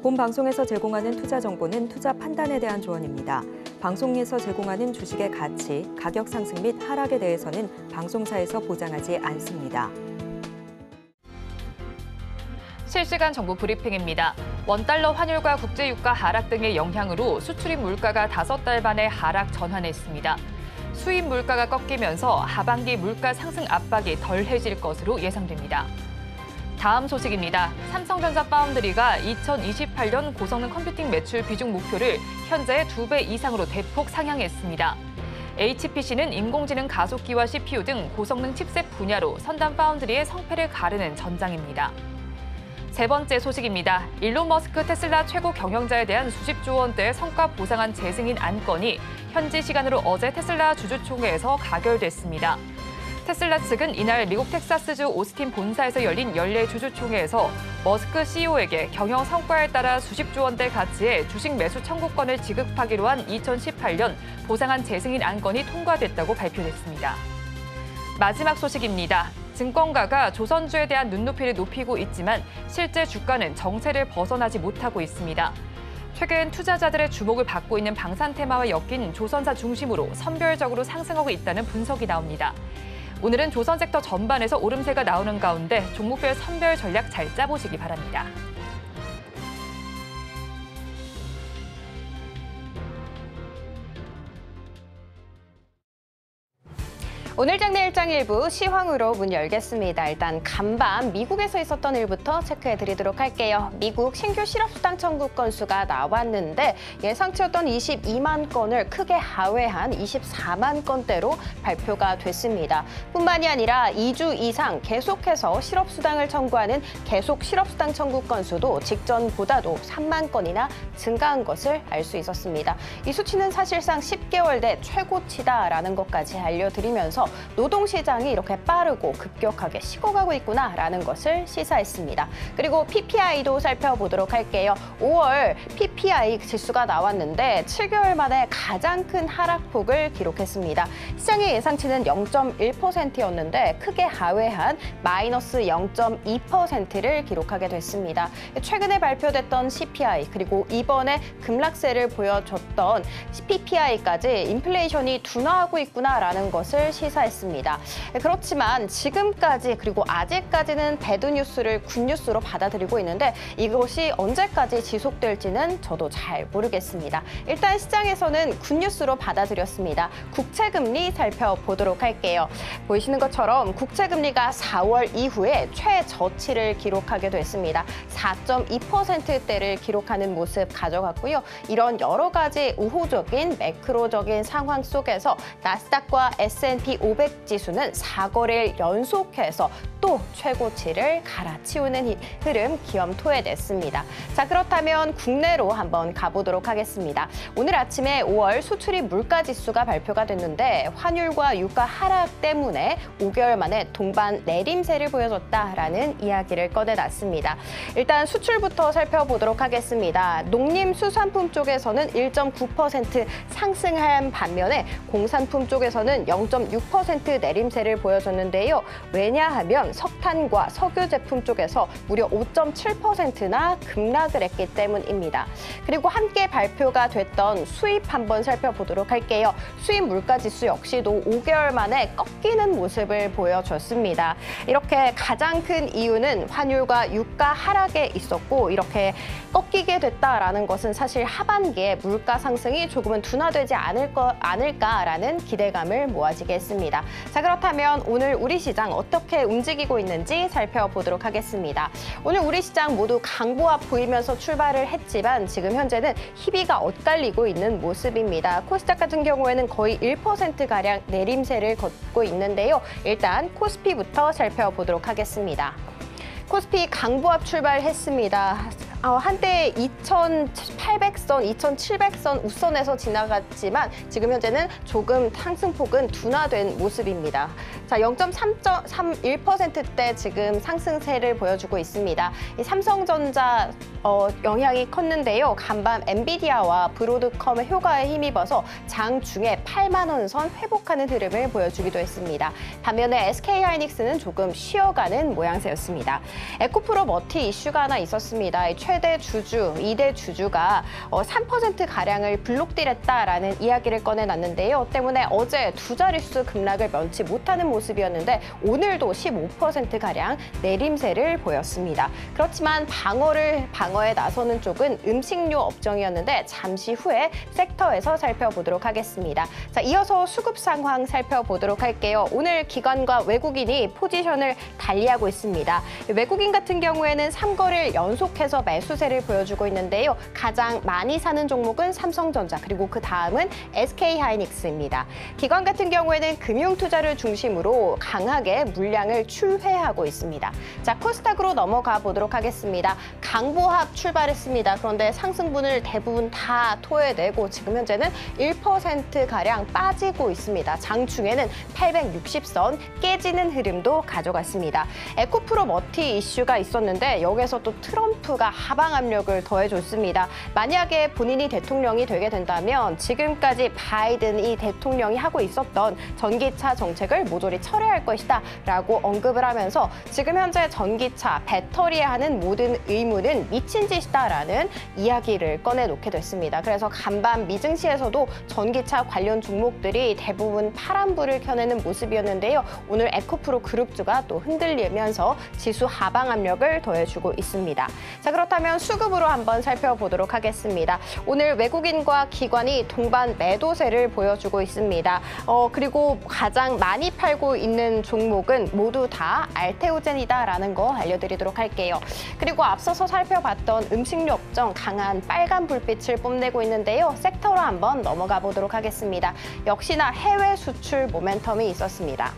본 방송에서 제공하는 투자 정보는 투자 판단에 대한 조언입니다. 방송에서 제공하는 주식의 가치, 가격 상승 및 하락에 대해서는 방송사에서 보장하지 않습니다. 실시간 정보 브리핑입니다. 원달러 환율과 국제유가 하락 등의 영향으로 수출입 물가가 5달 만에 하락 전환했습니다. 수입 물가가 꺾이면서 하반기 물가 상승 압박이 덜해질 것으로 예상됩니다. 다음 소식입니다. 삼성전자 파운드리가 2028년 고성능 컴퓨팅 매출 비중 목표를 현재의 2배 이상으로 대폭 상향했습니다. HPC는 인공지능 가속기와 CPU 등 고성능 칩셋 분야로 선단 파운드리의 성패를 가르는 전장입니다. 세 번째 소식입니다. 일론 머스크 테슬라 최고 경영자에 대한 수십조 원대의 성과 보상안 재승인 안건이 현지 시간으로 어제 테슬라 주주총회에서 가결됐습니다. 테슬라 측은 이날 미국 텍사스주 오스틴 본사에서 열린 연례 주주총회에서 머스크 CEO에게 경영 성과에 따라 수십조 원대 가치의 주식 매수 청구권을 지급하기로 한 2018년 보상안 재승인 안건이 통과됐다고 발표했습니다. 마지막 소식입니다. 증권가가 조선주에 대한 눈높이를 높이고 있지만 실제 주가는 정체를 벗어나지 못하고 있습니다. 최근 투자자들의 주목을 받고 있는 방산 테마와 엮인 조선사 중심으로 선별적으로 상승하고 있다는 분석이 나옵니다. 오늘은 조선 섹터 전반에서 오름세가 나오는 가운데 종목별 선별 전략 잘 짜보시기 바랍니다. 오늘 장내 일장 일부 시황으로 문 열겠습니다. 일단 간밤 미국에서 있었던 일부터 체크해드리도록 할게요. 미국 신규 실업수당 청구 건수가 나왔는데 예상치였던 22만 건을 크게 하회한 24만 건대로 발표가 됐습니다. 뿐만이 아니라 2주 이상 계속해서 실업수당을 청구하는 계속 실업수당 청구 건수도 직전보다도 3만 건이나 증가한 것을 알 수 있었습니다. 이 수치는 사실상 10개월 내 최고치다라는 것까지 알려드리면서 노동시장이 이렇게 빠르고 급격하게 식어가고 있구나라는 것을 시사했습니다. 그리고 PPI도 살펴보도록 할게요. 5월 PPI 지수가 나왔는데 7개월 만에 가장 큰 하락폭을 기록했습니다. 시장의 예상치는 0.1%였는데 크게 하회한 마이너스 0.2%를 기록하게 됐습니다. 최근에 발표됐던 CPI 그리고 이번에 급락세를 보여줬던 PPI까지 인플레이션이 둔화하고 있구나라는 것을 시사했습니다. 그렇지만 지금까지 그리고 아직까지는 배드뉴스를 굿뉴스로 받아들이고 있는데 이것이 언제까지 지속될지는 저도 잘 모르겠습니다. 일단 시장에서는 굿뉴스로 받아들였습니다. 국채금리 살펴보도록 할게요. 보이시는 것처럼 국채금리가 4월 이후에 최저치를 기록하게 됐습니다. 4.2%대를 기록하는 모습 가져갔고요. 이런 여러 가지 우호적인 매크로적인 상황 속에서 나스닥과 S&P 500 지수는 4거래일 연속해서 또 최고치를 갈아치우는 흐름 기염토해냈습니다. 자, 그렇다면 국내로 한번 가보도록 하겠습니다. 오늘 아침에 5월 수출입 물가지수가 발표가 됐는데 환율과 유가 하락 때문에 5개월 만에 동반 내림세를 보여줬다라는 이야기를 꺼내놨습니다. 일단 수출부터 살펴보도록 하겠습니다. 농림수산품 쪽에서는 1.9% 상승한 반면에 공산품 쪽에서는 0.6% 내림세를 보여줬는데요. 왜냐하면 석탄과 석유 제품 쪽에서 무려 5.7%나 급락을 했기 때문입니다. 그리고 함께 발표가 됐던 수입 한번 살펴보도록 할게요. 수입 물가지수 역시도 5개월 만에 꺾이는 모습을 보여줬습니다. 이렇게 가장 큰 이유는 환율과 유가 하락에 있었고 이렇게 꺾이게 됐다라는 것은 사실 하반기에 물가 상승이 조금은 둔화되지 않을까라는 기대감을 모아지게 했습니다. 자, 그렇다면 오늘 우리 시장 어떻게 움직이고 있는지 살펴보도록 하겠습니다. 오늘 우리 시장 모두 강보합 보이면서 출발을 했지만 지금 현재는 희비가 엇갈리고 있는 모습입니다. 코스닥 같은 경우에는 거의 1%가량 내림세를 걷고 있는데요. 일단 코스피부터 살펴보도록 하겠습니다. 코스피 강보합 출발했습니다. 한때 2,800선, 2,700선 우선에서 지나갔지만 지금 현재는 조금 상승폭은 둔화된 모습입니다. 자, 0.31%대 지금 상승세를 보여주고 있습니다. 이 삼성전자 영향이 컸는데요. 간밤 엔비디아와 브로드컴의 효과에 힘입어서 장중에 8만 원 선 회복하는 흐름을 보여주기도 했습니다. 반면에 SK하이닉스는 조금 쉬어가는 모양새였습니다. 에코프로 머티 이슈가 하나 있었습니다. 최대 주주, 2대 주주가 3%가량을 블록딜했다라는 이야기를 꺼내놨는데요. 때문에 어제 두 자릿수 급락을 면치 못하는 모습이었는데 오늘도 15%가량 내림세를 보였습니다. 그렇지만 방어에 나서는 쪽은 음식료 업종이었는데 잠시 후에 섹터에서 살펴보도록 하겠습니다. 자, 이어서 수급 상황 살펴보도록 할게요. 오늘 기관과 외국인이 포지션을 달리하고 있습니다. 외국인 같은 경우에는 3거래일 연속해서 매수세를 보여주고 있는데요. 가장 많이 사는 종목은 삼성전자, 그리고 그 다음은 SK하이닉스입니다. 기관 같은 경우에는 금융투자를 중심으로 강하게 물량을 출회하고 있습니다. 자, 코스닥으로 넘어가 보도록 하겠습니다. 강보합 출발했습니다. 그런데 상승분을 대부분 다 토해내고 지금 현재는 1%가량 빠지고 있습니다. 장중에는 860선 깨지는 흐름도 가져갔습니다. 에코프로 머티 이슈가 있었는데 여기서 또 트럼프가 하방 압력을 더해줬습니다. 만약에 본인이 대통령이 되게 된다면 지금까지 바이든이 대통령이 하고 있었던 전기차 정책을 모조리 철회할 것이다 라고 언급을 하면서 지금 현재 전기차, 배터리에 하는 모든 의무는 미친 짓이다라는 이야기를 꺼내놓게 됐습니다. 그래서 간밤 미증시에서도 전기차 관련 종목들이 대부분 파란불을 켜내는 모습이었는데요. 오늘 에코프로 그룹주가 또 흔들리면서 지수 하방 압력을 더해주고 있습니다. 자, 그렇다면 수급으로 한번 살펴보도록 하겠습니다. 오늘 외국인과 기관이 동반 매도세를 보여주고 있습니다. 그리고 가장 많이 팔고 있는 종목은 모두 다 알테오젠이다라는 거 알려드리도록 할게요. 그리고 앞서서 살펴봤던 음식료 업종 강한 빨간 불빛을 뽐내고 있는데요. 섹터로 한번 넘어가 보도록 하겠습니다. 역시나 해외 수출 모멘텀이 있었습니다.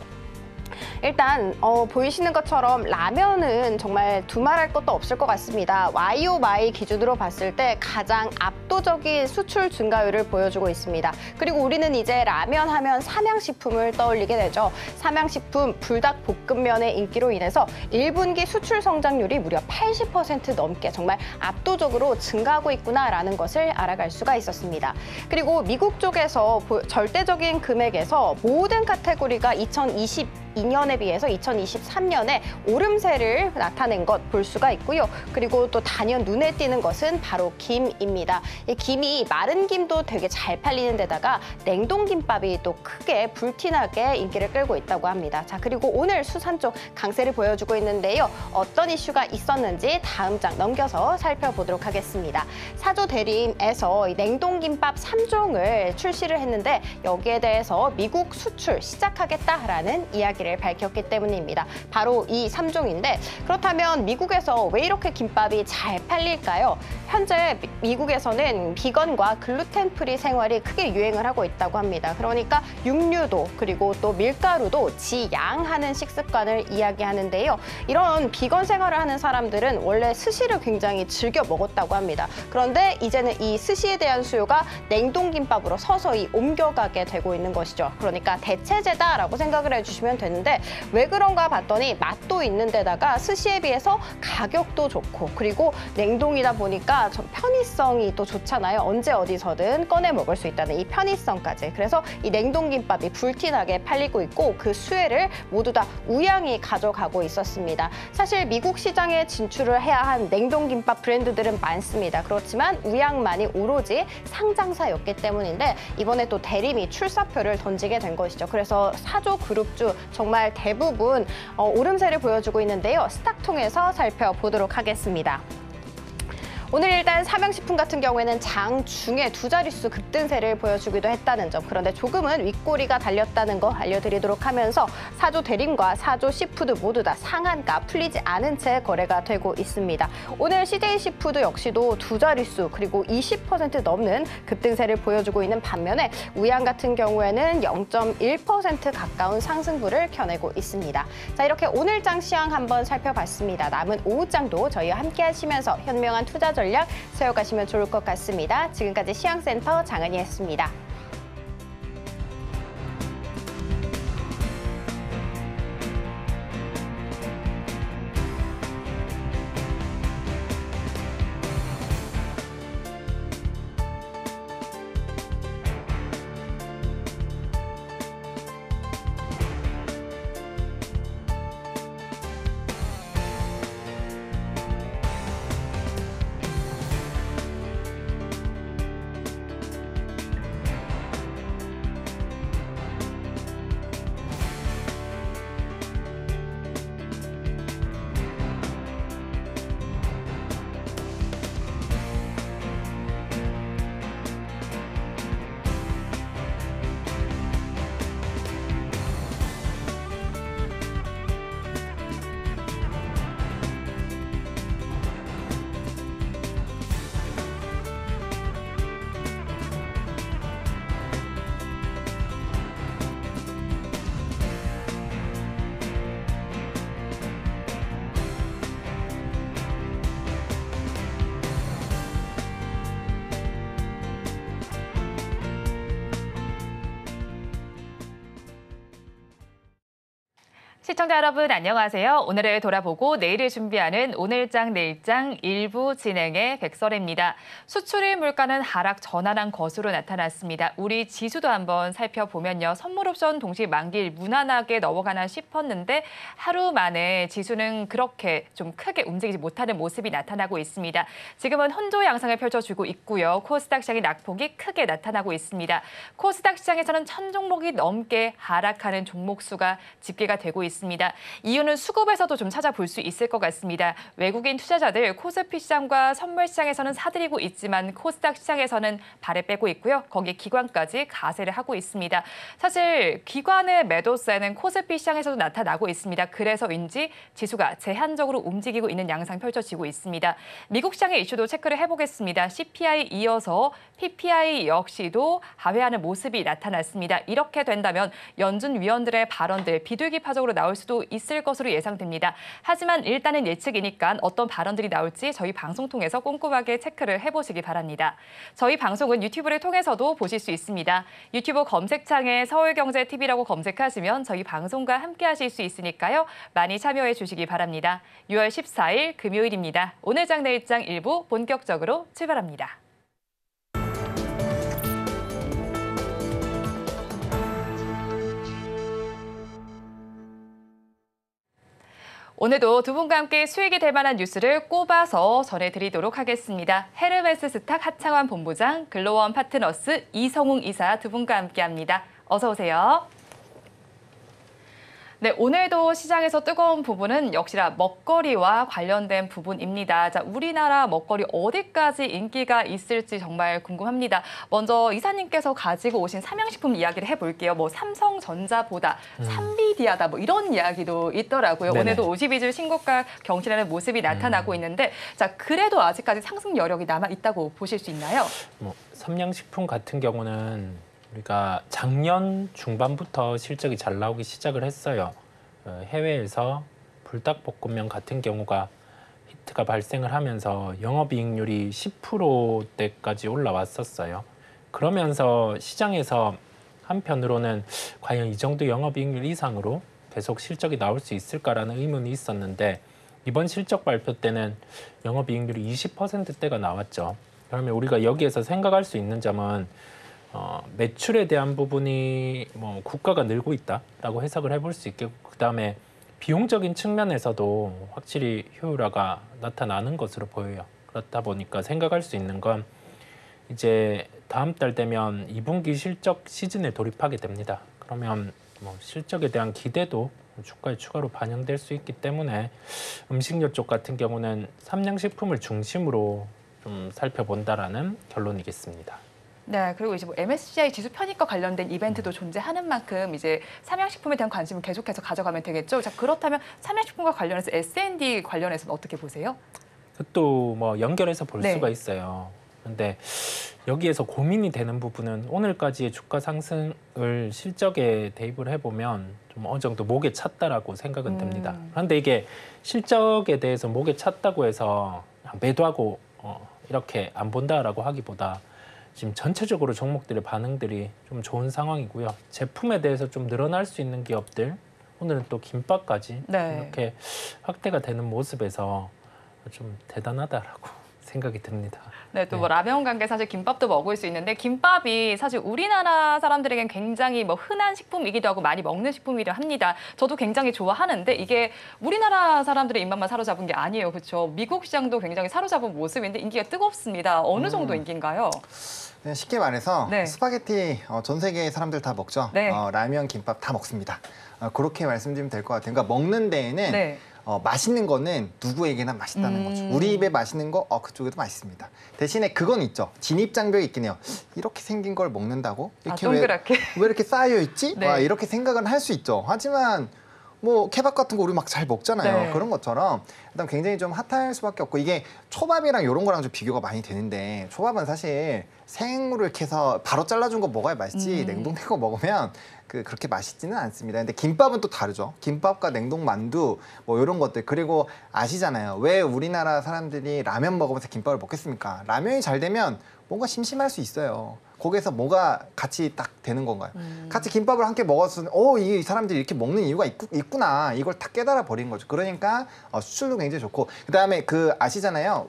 일단 보이시는 것처럼 라면은 정말 두말할 것도 없을 것 같습니다. YOY 기준으로 봤을 때 가장 압도적인 수출 증가율을 보여주고 있습니다. 그리고 우리는 이제 라면 하면 삼양식품을 떠올리게 되죠. 삼양식품 불닭볶음면의 인기로 인해서 1분기 수출 성장률이 무려 80% 넘게 정말 압도적으로 증가하고 있구나라는 것을 알아갈 수가 있었습니다. 그리고 미국 쪽에서 절대적인 금액에서 모든 카테고리가 2022년에 비해서 2023년에 오름세를 나타낸 것 볼 수가 있고요. 그리고 또 단연 눈에 띄는 것은 바로 김입니다. 이 김이 마른 김도 되게 잘 팔리는 데다가 냉동김밥이 또 크게 불티나게 인기를 끌고 있다고 합니다. 자, 그리고 오늘 수산 쪽 강세를 보여주고 있는데요. 어떤 이슈가 있었는지 다음 장 넘겨서 살펴보도록 하겠습니다. 사조 대림에서 냉동김밥 3종을 출시를 했는데 여기에 대해서 미국 수출 시작하겠다라는 이야기를 밝혔기 때문입니다. 바로 이 3종인데 그렇다면 미국에서 왜 이렇게 김밥이 잘 팔릴까요? 현재 미국에서는 비건과 글루텐 프리 생활이 크게 유행을 하고 있다고 합니다. 그러니까 육류도 그리고 또 밀가루도 지양하는 식습관을 이야기하는데요. 이런 비건 생활을 하는 사람들은 원래 스시를 굉장히 즐겨 먹었다고 합니다. 그런데 이제는 이 스시에 대한 수요가 냉동김밥으로 서서히 옮겨가게 되고 있는 것이죠. 그러니까 대체제다라고 생각을 해주시면 되는데 왜 그런가 봤더니 맛도 있는 데다가 스시에 비해서 가격도 좋고 그리고 냉동이다 보니까 좀 편의성이 또 좋잖아요. 언제 어디서든 꺼내 먹을 수 있다는 이 편의성까지. 그래서 이 냉동김밥이 불티나게 팔리고 있고 그 수혜를 모두 다 우양이 가져가고 있었습니다. 사실 미국 시장에 진출을 해야 한 냉동김밥 브랜드들은 많습니다. 그렇지만 우양만이 오로지 상장사였기 때문인데 이번에 또 대림이 출사표를 던지게 된 것이죠. 그래서 사조 그룹주 정말 대부분 오름세를 보여주고 있는데요. 스탁 통해서 살펴보도록 하겠습니다. 오늘 일단 삼양식품 같은 경우에는 장중에 두 자릿수 급등세를 보여주기도 했다는 점, 그런데 조금은 윗꼬리가 달렸다는 거 알려드리도록 하면서 사조 대림과 사조 시푸드 모두 다 상한가 풀리지 않은 채 거래가 되고 있습니다. 오늘 CJ 시푸드 역시도 두 자릿수 그리고 20% 넘는 급등세를 보여주고 있는 반면에 우양 같은 경우에는 0.1% 가까운 상승부를 켜내고 있습니다. 자, 이렇게 오늘장 시황 한번 살펴봤습니다. 남은 오후장도 저희와 함께 하시면서 현명한 투자 전략 세워가시면 좋을 것 같습니다. 지금까지 시황센터 장은희였습니다. 시청자 여러분 안녕하세요. 오늘을 돌아보고 내일을 준비하는 오늘장 내일장 1부 진행의 백설입니다. 수출입 물가는 하락 전환한 것으로 나타났습니다. 우리 지수도 한번 살펴보면요. 선물옵션 동시 만기일 무난하게 넘어가나 싶었는데 하루 만에 지수는 그렇게 좀 크게 움직이지 못하는 모습이 나타나고 있습니다. 지금은 혼조 양상을 펼쳐주고 있고요. 코스닥 시장의 낙폭이 크게 나타나고 있습니다. 코스닥 시장에서는 1000종목이 넘게 하락하는 종목 수가 집계가 되고 있습니다. 이유는 수급에서도 좀 찾아볼 수 있을 것 같습니다. 외국인 투자자들 코스피 시장과 선물 시장에서는 사들이고 있지만 코스닥 시장에서는 발을 빼고 있고요. 거기에 기관까지 가세를 하고 있습니다. 사실 기관의 매도세는 코스피 시장에서도 나타나고 있습니다. 그래서인지 지수가 제한적으로 움직이고 있는 양상 펼쳐지고 있습니다. 미국 시장의 이슈도 체크를 해보겠습니다. CPI 이어서 PPI 역시도 하회하는 모습이 나타났습니다. 이렇게 된다면 연준 위원들의 발언들 비둘기파적으로 나올 수도 있을 것으로 예상됩니다. 하지만 일단은 예측이니까 어떤 발언들이 나올지 저희 방송 통해서 꼼꼼하게 체크를 해보시기 바랍니다. 저희 방송은 유튜브를 통해서도 보실 수 있습니다. 유튜브 검색창에 서울경제TV라고 검색하시면 저희 방송과 함께 하실 수 있으니까요. 많이 참여해 주시기 바랍니다. 6월 14일 금요일입니다. 오늘장 내일장 1부 본격적으로 출발합니다. 오늘도 두 분과 함께 수익이 될 만한 뉴스를 꼽아서 전해드리도록 하겠습니다. 헤르메스 스탁 하창환 본부장, 글로원 파트너스 이성웅 이사 두 분과 함께합니다. 어서 오세요. 네, 오늘도 시장에서 뜨거운 부분은 역시나 먹거리와 관련된 부분입니다. 자, 우리나라 먹거리 어디까지 인기가 있을지 정말 궁금합니다. 먼저 이사님께서 가지고 오신 삼양식품 이야기를 해볼게요. 뭐 삼성전자보다 삼비디아다 뭐 이런 이야기도 있더라고요. 네네. 오늘도 52주 신고가 경신하는 모습이 나타나고 있는데 자, 그래도 아직까지 상승 여력이 남아 있다고 보실 수 있나요? 뭐 삼양식품 같은 경우는 우리가 작년 중반부터 실적이 잘 나오기 시작을 했어요. 해외에서 불닭볶음면 같은 경우가 히트가 발생을 하면서 영업이익률이 10%대까지 올라왔었어요. 그러면서 시장에서 한편으로는 과연 이 정도 영업이익률 이상으로 계속 실적이 나올 수 있을까라는 의문이 있었는데 이번 실적 발표 때는 영업이익률이 20%대가 나왔죠. 그러면 우리가 여기에서 생각할 수 있는 점은 매출에 대한 부분이 뭐 국가가 늘고 있다라고 해석을 해볼 수 있겠고 그다음에 비용적인 측면에서도 확실히 효율화가 나타나는 것으로 보여요. 그렇다 보니까 생각할 수 있는 건 이제 다음 달 되면 2분기 실적 시즌에 돌입하게 됩니다. 그러면 뭐 실적에 대한 기대도 주가에 추가로 반영될 수 있기 때문에 음식료 쪽 같은 경우는 삼양식품을 중심으로 좀 살펴본다라는 결론이겠습니다. 네, 그리고 이제 뭐 MSCI 지수 편입과 관련된 이벤트도 존재하는 만큼 이제 삼양식품에 대한 관심을 계속해서 가져가면 되겠죠. 자, 그렇다면 삼양식품과 관련해서 S&D 관련해서는 어떻게 보세요? 또 뭐 연결해서 볼 네. 수가 있어요. 그런데 여기에서 고민이 되는 부분은 오늘까지의 주가 상승을 실적에 대입을 해보면 좀 어느 정도 목에 찼다라고 생각은 됩니다. 그런데 이게 실적에 대해서 목에 찼다고 해서 매도하고 이렇게 안 본다라고 하기보다 지금 전체적으로 종목들의 반응들이 좀 좋은 상황이고요. 제품에 대해서 좀 늘어날 수 있는 기업들, 오늘은 또 김밥까지 네. 이렇게 확대가 되는 모습에서 좀 대단하다라고 생각이 듭니다. 네, 또 뭐 라면 관계 사실 김밥도 먹을 수 있는데 김밥이 사실 우리나라 사람들에겐 굉장히 뭐 흔한 식품이기도 하고 많이 먹는 식품이기도 합니다. 저도 굉장히 좋아하는데 이게 우리나라 사람들의 입맛만 사로잡은 게 아니에요. 그렇죠? 미국 시장도 굉장히 사로잡은 모습인데 인기가 뜨겁습니다. 어느 정도 인기인가요? 네, 쉽게 말해서 네. 스파게티 전 세계 사람들 다 먹죠. 네. 라면, 김밥 다 먹습니다. 그렇게 말씀드리면 될 것 같아요. 그러니까 먹는 데에는 네. 맛있는 거는 누구에게나 맛있다는 거죠. 우리 입에 맛있는 거 그쪽에도 맛있습니다. 대신에 그건 있죠. 진입장벽이 있긴 해요. 이렇게 생긴 걸 먹는다고? 이렇게 동그랗게. 왜 이렇게 쌓여 있지? 네. 이렇게 생각은 할 수 있죠. 하지만 뭐 케밥 같은 거 우리 막 잘 먹잖아요. 네. 그런 것처럼 일단 굉장히 좀 핫할 수밖에 없고 이게 초밥이랑 이런 거랑 좀 비교가 많이 되는데 초밥은 사실 생으로 이렇게 해서 바로 잘라준 거 먹어야 맛있지 냉동된 거 먹으면 그렇게 맛있지는 않습니다. 근데 김밥은 또 다르죠. 김밥과 냉동 만두 뭐 이런 것들 그리고 아시잖아요. 왜 우리나라 사람들이 라면 먹으면서 김밥을 먹겠습니까? 라면이 잘 되면 뭔가 심심할 수 있어요. 거기에서 뭐가 같이 딱 되는 건가요? 같이 김밥을 함께 먹었을 때, 이 사람들이 이렇게 먹는 이유가 있구나. 이걸 다 깨달아 버린 거죠. 그러니까 수출도 굉장히 좋고, 그다음에 아시잖아요.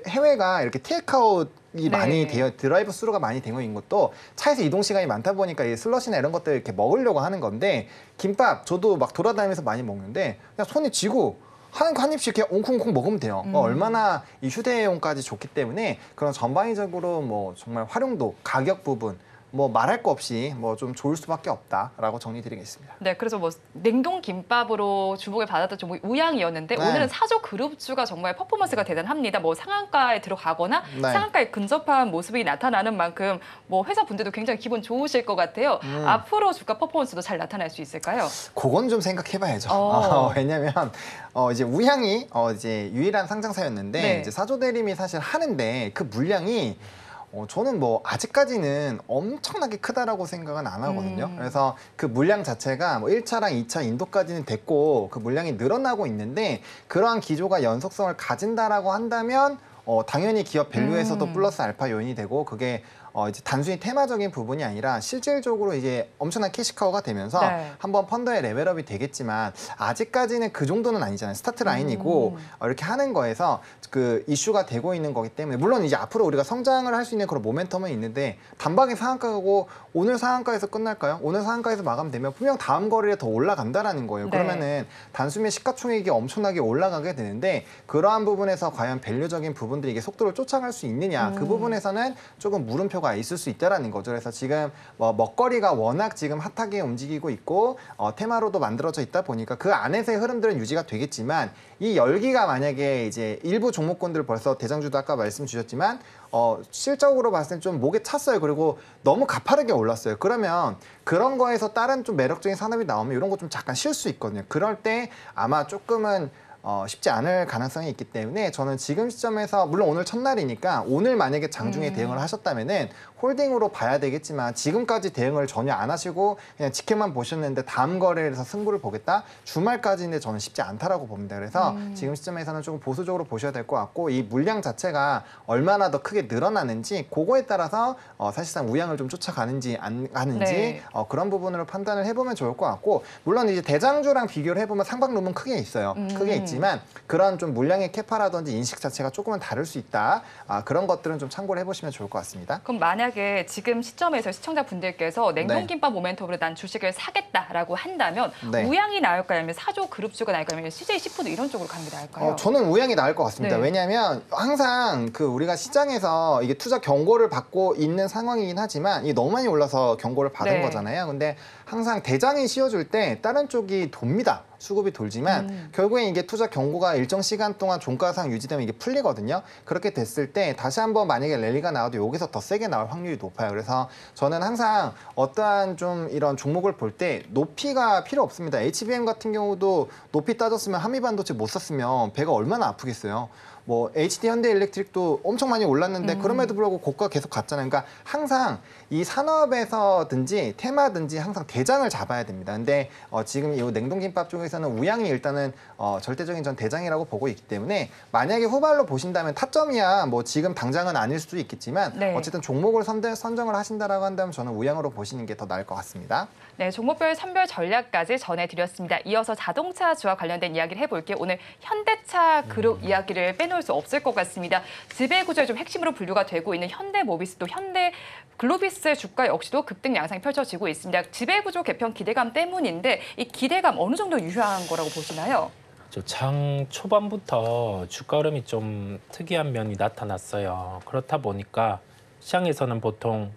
해외가 이렇게 테이크아웃이 많이 드라이브 스루가 많이 되고 있는 것도 차에서 이동 시간이 많다 보니까 이 슬러시나 이런 것들 이렇게 먹으려고 하는 건데 김밥 저도 막 돌아다니면서 많이 먹는데 그냥 손이 쥐고 한 입씩 이렇게 옹쿵옹쿵 먹으면 돼요. 얼마나 이 휴대용까지 좋기 때문에 그런 전방위적으로 뭐 정말 활용도, 가격 부분 뭐 말할 거 없이 뭐 좀 좋을 수밖에 없다라고 정리드리겠습니다. 네, 그래서 뭐 냉동 김밥으로 주목을 받았던 종목이 우양이었는데 네. 오늘은 사조 그룹주가 정말 퍼포먼스가 대단합니다. 뭐 상한가에 들어가거나 네. 상한가에 근접한 모습이 나타나는 만큼 뭐 회사 분들도 굉장히 기분 좋으실 것 같아요. 앞으로 주가 퍼포먼스도 잘 나타날 수 있을까요? 그건 좀 생각해봐야죠. 왜냐면 이제 우양이 이제 유일한 상장사였는데 네. 이제 사조 대림이 사실 하는데 그 물량이 저는 뭐 아직까지는 엄청나게 크다라고 생각은 안 하거든요. 그래서 그 물량 자체가 뭐 1차랑 2차 인도까지는 됐고 그 물량이 늘어나고 있는데 그러한 기조가 연속성을 가진다라고 한다면 당연히 기업 밸류에서도 플러스 알파 요인이 되고 그게 이제 단순히 테마적인 부분이 아니라 실질적으로 이제 엄청난 캐시카우가 되면서 네. 한번 펀더의 레벨업이 되겠지만 아직까지는 그 정도는 아니잖아요. 스타트 라인이고 이렇게 하는 거에서 그 이슈가 되고 있는 거기 때문에 물론 이제 앞으로 우리가 성장을 할 수 있는 그런 모멘텀은 있는데 단박에 상한가고 오늘 상한가에서 끝날까요? 오늘 상한가에서 마감되면 분명 다음 거래에 더 올라간다라는 거예요. 네. 그러면은 단숨에 시가총액이 엄청나게 올라가게 되는데 그러한 부분에서 과연 밸류적인 부분들이 이게 속도를 쫓아갈 수 있느냐 그 부분에서는 조금 물음표가 있을 수 있다라는 거죠. 그래서 지금 뭐 먹거리가 워낙 지금 핫하게 움직이고 있고 테마로도 만들어져 있다 보니까 그 안에서의 흐름들은 유지가 되겠지만 이 열기가 만약에 이제 일부 종목군들 벌써 대장주도 아까 말씀 주셨지만 실적으로 봤을 때 좀 목에 찼어요. 그리고 너무 가파르게 올랐어요. 그러면 그런 거에서 다른 좀 매력적인 산업이 나오면 이런 거 좀 잠깐 쉴 수 있거든요. 그럴 때 아마 조금은 쉽지 않을 가능성이 있기 때문에 저는 지금 시점에서 물론 오늘 첫날이니까 오늘 만약에 장중에 대응을 하셨다면은 홀딩으로 봐야 되겠지만 지금까지 대응을 전혀 안 하시고 그냥 지켜만 보셨는데 다음 거래에서 승부를 보겠다? 주말까지는 저는 쉽지 않다라고 봅니다. 그래서 지금 시점에서는 조금 보수적으로 보셔야 될 것 같고 이 물량 자체가 얼마나 더 크게 늘어나는지 그거에 따라서 사실상 우양을 좀 쫓아가는지 안 가는지 네. 그런 부분으로 판단을 해보면 좋을 것 같고 물론 이제 대장주랑 비교를 해보면 상방룸은 크게 있어요. 크게 있지만 그런 좀 물량의 캐파라든지 인식 자체가 조금은 다를 수 있다. 그런 것들은 좀 참고를 해보시면 좋을 것 같습니다. 그럼 만약에 지금 시점에서 시청자분들께서 냉동김밥 모멘텀으로 난 주식을 사겠다라고 한다면 네. 우양이 나을까요? 아니면 사조 그룹주가 나을까요? 아니면 CJ 시푸드 이런 쪽으로 가는 게 나을까요? 저는 우양이 나을 것 같습니다. 네. 왜냐하면 항상 우리가 시장에서 이게 투자 경고를 받고 있는 상황이긴 하지만 이게 너무 많이 올라서 경고를 받은 네. 거잖아요. 근데 항상 대장이 씌워줄 때 다른 쪽이 돕니다. 수급이 돌지만 결국엔 이게 투자 경고가 일정 시간 동안 종가상 유지되면 이게 풀리거든요. 그렇게 됐을 때 다시 한번 만약에 랠리가 나와도 여기서 더 세게 나올 확률이 높아요. 그래서 저는 항상 어떠한 좀 이런 종목을 볼 때 높이가 필요 없습니다. HBM 같은 경우도 높이 따졌으면 한미반도체 못 샀으면 배가 얼마나 아프겠어요. 뭐 HD 현대일렉트릭도 엄청 많이 올랐는데 그럼에도 불구하고 고가 계속 갔잖아요. 그러니까 항상 이 산업에서든지 테마든지 항상 대장을 잡아야 됩니다. 근데 지금 이 냉동김밥 쪽에서는 우양이 일단은 절대적인 전 대장이라고 보고 있기 때문에 만약에 후발로 보신다면 타점이야 뭐 지금 당장은 아닐 수도 있겠지만 네. 어쨌든 종목을 선정을 하신다라고 한다면 저는 우양으로 보시는 게 더 나을 것 같습니다. 네, 종목별 선별 전략까지 전해드렸습니다. 이어서 자동차주와 관련된 이야기를 해볼게요. 오늘 현대차 그룹 이야기를 빼놓을 수 없을 것 같습니다. 지배구조의 좀 핵심으로 분류가 되고 있는 현대모비스도 현대글로비스의 주가 역시도 급등 양상이 펼쳐지고 있습니다. 지배구조 개편 기대감 때문인데 이 기대감 어느 정도 유효한 거라고 보시나요? 장 초반부터 주가 흐름이 좀 특이한 면이 나타났어요. 그렇다 보니까 시장에서는 보통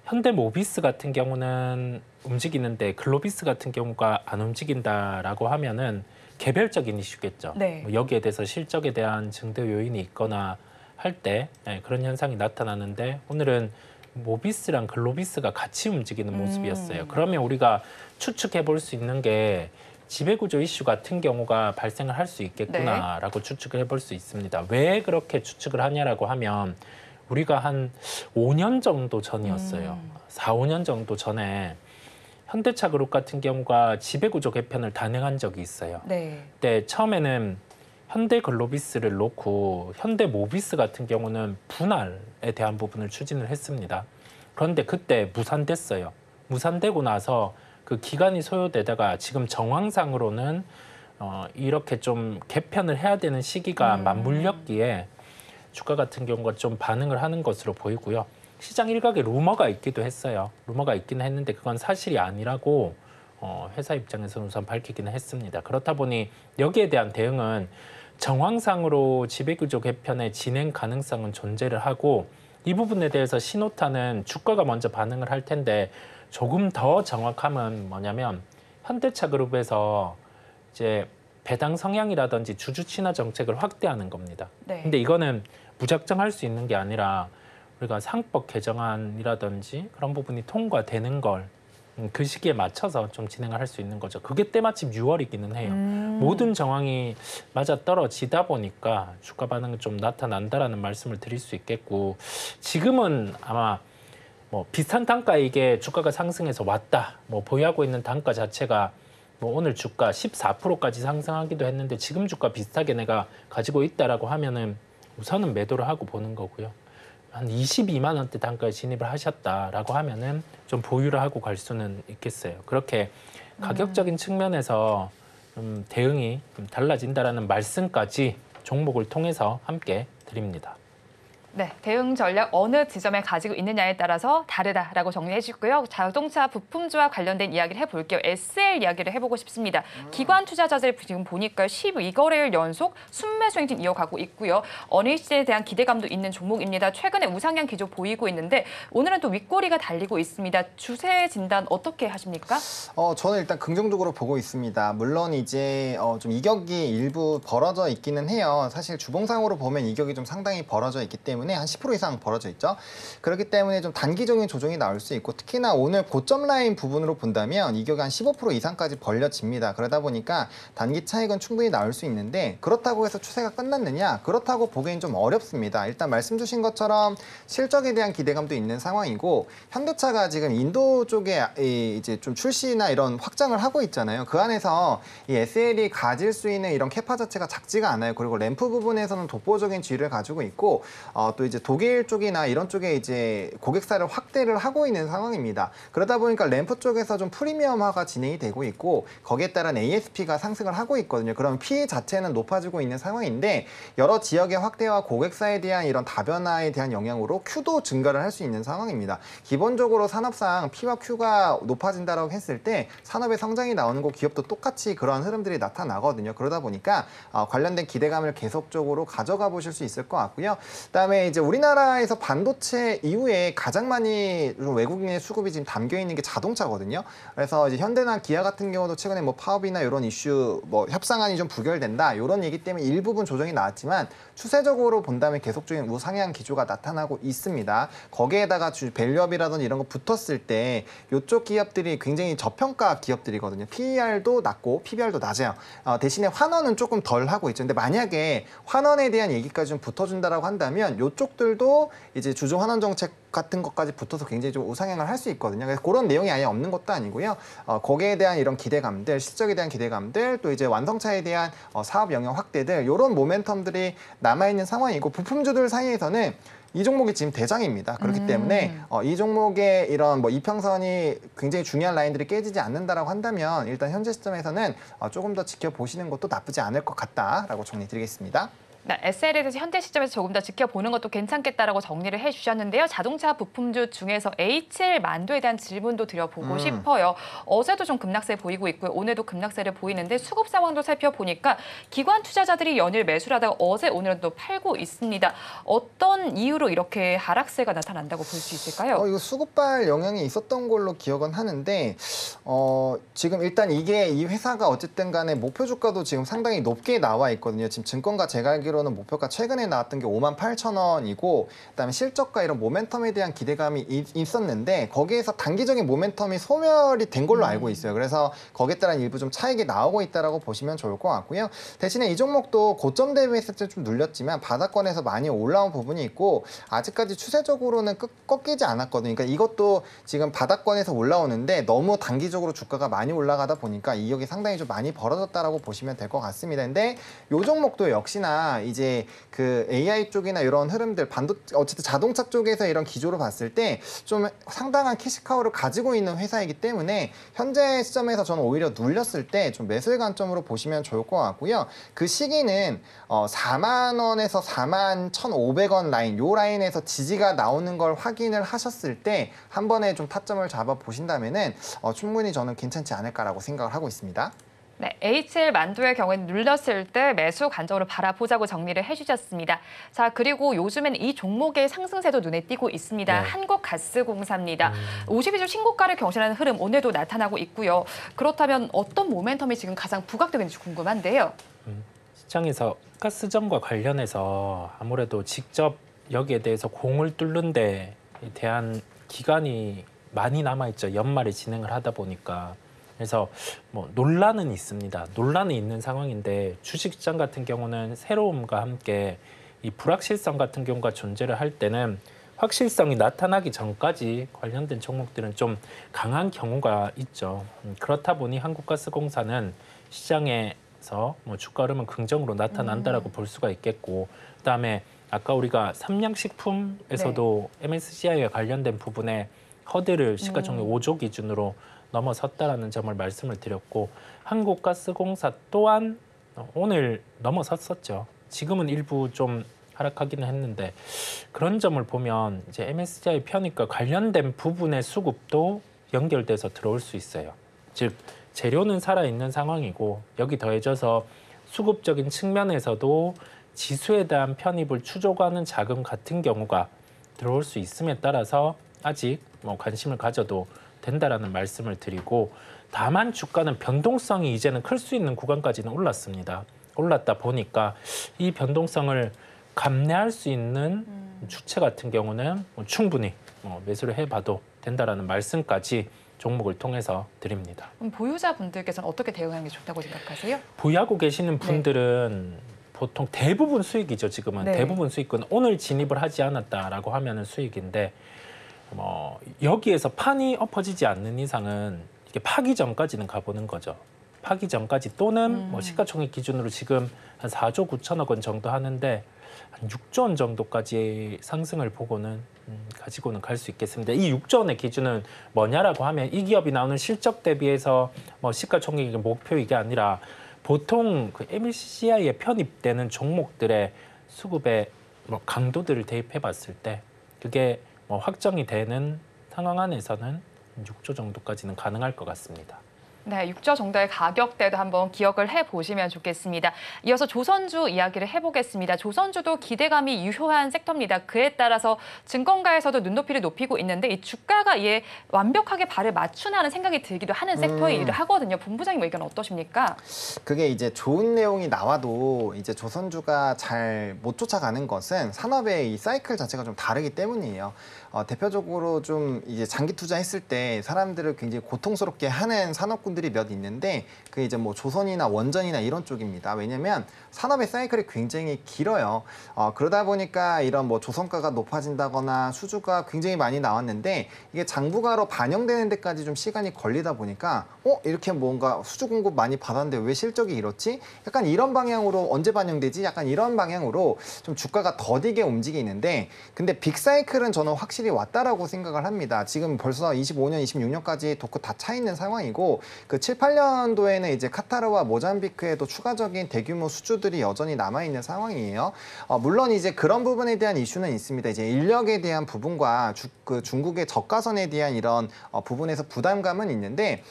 현대모비스 같은 경우는 움직이는데 글로비스 같은 경우가 안 움직인다라고 하면은 개별적인 이슈겠죠. 네. 뭐 여기에 대해서 실적에 대한 증대 요인이 있거나 할 때 그런 현상이 나타나는데 오늘은 모비스랑 글로비스가 같이 움직이는 모습이었어요. 그러면 우리가 추측해 볼 수 있는 게 지배구조 이슈 같은 경우가 발생을 할 수 있겠구나라고 추측을 해볼 수 있습니다. 왜 그렇게 추측을 하냐라고 하면 우리가 한 5년 정도 전이었어요. 4, 5년 정도 전에 현대차 그룹 같은 경우가 지배구조 개편을 단행한 적이 있어요. 네. 그때 처음에는 현대글로비스를 놓고 현대모비스 같은 경우는 분할에 대한 부분을 추진을 했습니다. 그런데 그때 무산됐어요. 무산되고 나서 그 기간이 소요되다가 지금 정황상으로는 이렇게 좀 개편을 해야 되는 시기가 맞물렸기에 주가 같은 경우가 좀 반응을 하는 것으로 보이고요. 시장 일각에 루머가 있기도 했어요. 루머가 있기는 했는데 그건 사실이 아니라고 회사 입장에서는 우선 밝히기는 했습니다. 그렇다 보니 여기에 대한 대응은 정황상으로 지배구조 개편의 진행 가능성은 존재를 하고 이 부분에 대해서 신호탄은 주가가 먼저 반응을 할 텐데 조금 더 정확함은 뭐냐면 현대차 그룹에서 이제 배당 성향이라든지 주주 친화 정책을 확대하는 겁니다. 네. 근데 이거는 무작정 할 수 있는 게 아니라 우리가 상법 개정안이라든지 그런 부분이 통과되는 걸 그 시기에 맞춰서 좀 진행을 할 수 있는 거죠. 그게 때마침 6월이기는 해요. 모든 정황이 맞아떨어지다 보니까 주가 반응은 좀 나타난다라는 말씀을 드릴 수 있겠고 지금은 아마 뭐 비슷한 단가에 이게 주가가 상승해서 왔다. 뭐 보유하고 있는 단가 자체가 뭐 오늘 주가 14%까지 상승하기도 했는데 지금 주가 비슷하게 내가 가지고 있다라고 하면은 우선은 매도를 하고 보는 거고요. 한 22만 원대 단가에 진입을 하셨다라고 하면은 좀 보유를 하고 갈 수는 있겠어요. 그렇게 가격적인 측면에서 대응이 좀 달라진다라는 말씀까지 종목을 통해서 함께 드립니다. 네, 대응 전략 어느 지점에 가지고 있느냐에 따라서 다르다라고 정리해 주고요. 자동차 부품주와 관련된 이야기를 해볼게요. SL 이야기를 해보고 싶습니다. 기관 투자자들 지금 보니까 12거래일 연속 순매수 행진 이어가고 있고요. 어닝시에 대한 기대감도 있는 종목입니다. 최근에 우상향 기조 보이고 있는데 오늘은 또 윗꼬리가 달리고 있습니다. 주세 진단 어떻게 하십니까? 저는 일단 긍정적으로 보고 있습니다. 물론 이제 좀 이격이 일부 벌어져 있기는 해요. 사실 주봉상으로 보면 이격이 좀 상당히 벌어져 있기 때문에 한 10% 이상 벌어져 있죠. 그렇기 때문에 좀 단기적인 조정이 나올 수 있고 특히나 오늘 고점 라인 부분으로 본다면 이격이 한 15% 이상까지 벌려집니다. 그러다 보니까 단기 차익은 충분히 나올 수 있는데 그렇다고 해서 추세가 끝났느냐? 그렇다고 보기엔 좀 어렵습니다. 일단 말씀 주신 것처럼 실적에 대한 기대감도 있는 상황이고 현대차가 지금 인도 쪽에 이제 좀 출시나 이런 확장을 하고 있잖아요. 그 안에서 이 SL이 가질 수 있는 이런 캐파 자체가 작지가 않아요. 그리고 램프 부분에서는 독보적인 지위를 가지고 있고 또 이제 독일 쪽이나 이런 쪽에 이제 고객사를 확대를 하고 있는 상황입니다. 그러다 보니까 램프 쪽에서 좀 프리미엄화가 진행이 되고 있고 거기에 따른 ASP가 상승을 하고 있거든요. 그럼 P 자체는 높아지고 있는 상황인데 여러 지역의 확대와 고객사에 대한 이런 다변화에 대한 영향으로 Q도 증가를 할 수 있는 상황입니다. 기본적으로 산업상 P와 Q가 높아진다고 했을 때 산업의 성장이 나오는 거 기업도 똑같이 그러한 흐름들이 나타나거든요. 그러다 보니까 관련된 기대감을 계속적으로 가져가 보실 수 있을 것 같고요. 그다음에 이제 우리나라에서 반도체 이후에 가장 많이 외국인의 수급이 지금 담겨 있는 게 자동차거든요. 그래서 이제 현대나 기아 같은 경우도 최근에 뭐 파업이나 이런 이슈, 뭐 협상안이 좀 부결된다 이런 얘기 때문에 일부분 조정이 나왔지만 추세적으로 본다면 계속적인 우상향 기조가 나타나고 있습니다. 거기에다가 밸류업이라든지 이런 거 붙었을 때 이쪽 기업들이 굉장히 저평가 기업들이거든요. PER도 낮고 PBR도 낮아요. 대신에 환원은 조금 덜 하고 있죠. 근데 만약에 환원에 대한 얘기까지 좀 붙어준다라고 한다면 이쪽들도 이제 주주 환원 정책 같은 것까지 붙어서 굉장히 좀 우상향을 할 수 있거든요. 그래서 그런 내용이 아예 없는 것도 아니고요. 거기에 대한 이런 기대감들, 실적에 대한 기대감들, 또 이제 완성차에 대한 사업 영역 확대들 이런 모멘텀들이 남아있는 상황이고 부품주들 사이에서는 이 종목이 지금 대장입니다. 그렇기 때문에 이 종목의 이런 뭐 이평선이 굉장히 중요한 라인들이 깨지지 않는다라고 한다면 일단 현재 시점에서는 조금 더 지켜보시는 것도 나쁘지 않을 것 같다라고 정리드리겠습니다. 네, SL에 대해서 현재 시점에서 조금 더 지켜보는 것도 괜찮겠다라고 정리를 해주셨는데요. 자동차 부품주 중에서 HL 만도에 대한 질문도 드려보고 싶어요. 어제도 좀 급락세 보이고 있고요. 오늘도 급락세를 보이는데 수급 상황도 살펴보니까 기관 투자자들이 연일 매수를 하다가 어제 오늘은 또 팔고 있습니다. 어떤 이유로 이렇게 하락세가 나타난다고 볼 수 있을까요? 이거 수급발 영향이 있었던 걸로 기억은 하는데 지금 일단 이게 이 회사가 어쨌든 간에 목표 주가도 지금 상당히 높게 나와 있거든요. 지금 증권가 제가 알기로 알기로는 목표가 최근에 나왔던 게 58,000원이고 그다음에 실적과 이런 모멘텀에 대한 기대감이 있었는데 거기에서 단기적인 모멘텀이 소멸이 된 걸로 알고 있어요. 그래서 거기에 따른 일부 좀 차익이 나오고 있다라고 보시면 좋을 것 같고요. 대신에 이 종목도 고점 대비했을 때 좀 눌렸지만 바닥권에서 많이 올라온 부분이 있고 아직까지 추세적으로는 꺾이지 않았거든요. 그러니까 이것도 지금 바닥권에서 올라오는데 너무 단기적으로 주가가 많이 올라가다 보니까 이익이 상당히 좀 많이 벌어졌다라고 보시면 될 것 같습니다. 근데 이 종목도 역시나 이제 그 AI 쪽이나 이런 흐름들 어쨌든 자동차 쪽에서 이런 기조로 봤을 때 좀 상당한 캐시카우를 가지고 있는 회사이기 때문에 현재 시점에서 저는 오히려 눌렸을 때 좀 매수의 관점으로 보시면 좋을 것 같고요. 그 시기는 4만 원에서 4만 1,500원 라인, 요 라인에서 지지가 나오는 걸 확인을 하셨을 때 한 번에 좀 타점을 잡아 보신다면은 충분히 저는 괜찮지 않을까라고 생각을 하고 있습니다. 네, HL 만두의 경우에는 눌렸을 때 매수 관점으로 바라보자고 정리를 해주셨습니다. 자, 그리고 요즘엔 이 종목의 상승세도 눈에 띄고 있습니다. 네. 한국가스공사입니다. 52주 신고가를 경신하는 흐름 오늘도 나타나고 있고요. 그렇다면 어떤 모멘텀이 지금 가장 부각되고 있는지 궁금한데요. 시장에서 가스점과 관련해서 아무래도 직접 여기에 대해서 공을 뚫는 데 대한 기간이 많이 남아있죠. 연말에 진행을 하다 보니까. 그래서 뭐 논란은 있습니다. 논란이 있는 상황인데 주식시장 같은 경우는 새로움과 함께 이 불확실성 같은 경우가 존재를 할 때는 확실성이 나타나기 전까지 관련된 종목들은 좀 강한 경우가 있죠. 그렇다 보니 한국가스공사는 시장에서 뭐 주가 흐름은 긍정으로 나타난다라고 볼 수가 있겠고, 그다음에 아까 우리가 삼양식품에서도 MSCI와 관련된 부분에 허들을 시가총액 5조 기준으로 넘어섰다라는 점을 말씀을 드렸고, 한국가스공사 또한 오늘 넘어섰었죠. 지금은 일부 좀 하락하기는 했는데 그런 점을 보면 이제 MSCI 편입과 관련된 부분의 수급도 연결돼서 들어올 수 있어요. 즉 재료는 살아있는 상황이고 여기 더해져서 수급적인 측면에서도 지수에 대한 편입을 추조하는 자금 같은 경우가 들어올 수 있음에 따라서 아직 뭐 관심을 가져도 된다라는 말씀을 드리고, 다만 주가는 변동성이 이제는 클 수 있는 구간까지는 올랐습니다. 올랐다 보니까 이 변동성을 감내할 수 있는 주체 같은 경우는 충분히 매수를 해봐도 된다라는 말씀까지 종목을 통해서 드립니다. 보유자분들께서는 어떻게 대응하는 게 좋다고 생각하세요? 보유하고 계시는 분들은 보통 대부분 수익이죠. 지금은 네. 대부분 수익은 오늘 진입을 하지 않았다라고 하면은 수익인데, 여기에서 판이 엎어지지 않는 이상은 이게 파기 전까지는 가보는 거죠. 파기 전까지 또는 시가총액 기준으로 지금 한 4조 9천억 원 정도 하는데 한 6조 원 정도까지 상승을 보고는 가지고는 갈 수 있겠습니다. 이 6조 원의 기준은 뭐냐라고 하면 이 기업이 나오는 실적 대비해서 시가총액의 목표 이게 아니라 보통 그 MSCI에 편입되는 종목들의 수급의 강도들을 대입해봤을 때 그게 확정이 되는 상황 안에서는 6조 정도까지는 가능할 것 같습니다. 네, 6조 정도의 가격대도 한번 기억을 해보시면 좋겠습니다. 이어서 조선주 이야기를 해보겠습니다. 조선주도 기대감이 유효한 섹터입니다. 그에 따라서 증권가에서도 눈높이를 높이고 있는데 이 주가가 이에 완벽하게 발을 맞추나 하는 생각이 들기도 하는 섹터의 일을 하거든요. 본부장님 의견은 어떠십니까? 그게 이제 좋은 내용이 나와도 이제 조선주가 잘 못 쫓아가는 것은 산업의 이 사이클 자체가 좀 다르기 때문이에요. 대표적으로 좀 이제 장기 투자했을 때 사람들을 굉장히 고통스럽게 하는 산업군들이 몇 있는데 그 이제 뭐 조선이나 원전이나 이런 쪽입니다. 왜냐면 산업의 사이클이 굉장히 길어요. 그러다 보니까 이런 뭐 조선가가 높아진다거나 수주가 굉장히 많이 나왔는데 이게 장부가로 반영되는 데까지 좀 시간이 걸리다 보니까 이렇게 뭔가 수주 공급 많이 받았는데 왜 실적이 이렇지? 약간 이런 방향으로 언제 반영되지? 약간 이런 방향으로 좀 주가가 더디게 움직이는데, 근데 빅사이클은 저는 확실히 왔다라고 생각을 합니다. 지금 벌써 25년, 26년까지 도크 다 차 있는 상황이고 그 7, 8년도에는 이제 카타르와 모잠비크에도 추가적인 대규모 수주들이 여전히 남아있는 상황이에요. 물론 이제 그런 부분에 대한 이슈는 있습니다. 이제 인력에 대한 부분과 그 중국의 저가선에 대한 이런 부분에서 부담감은 있는데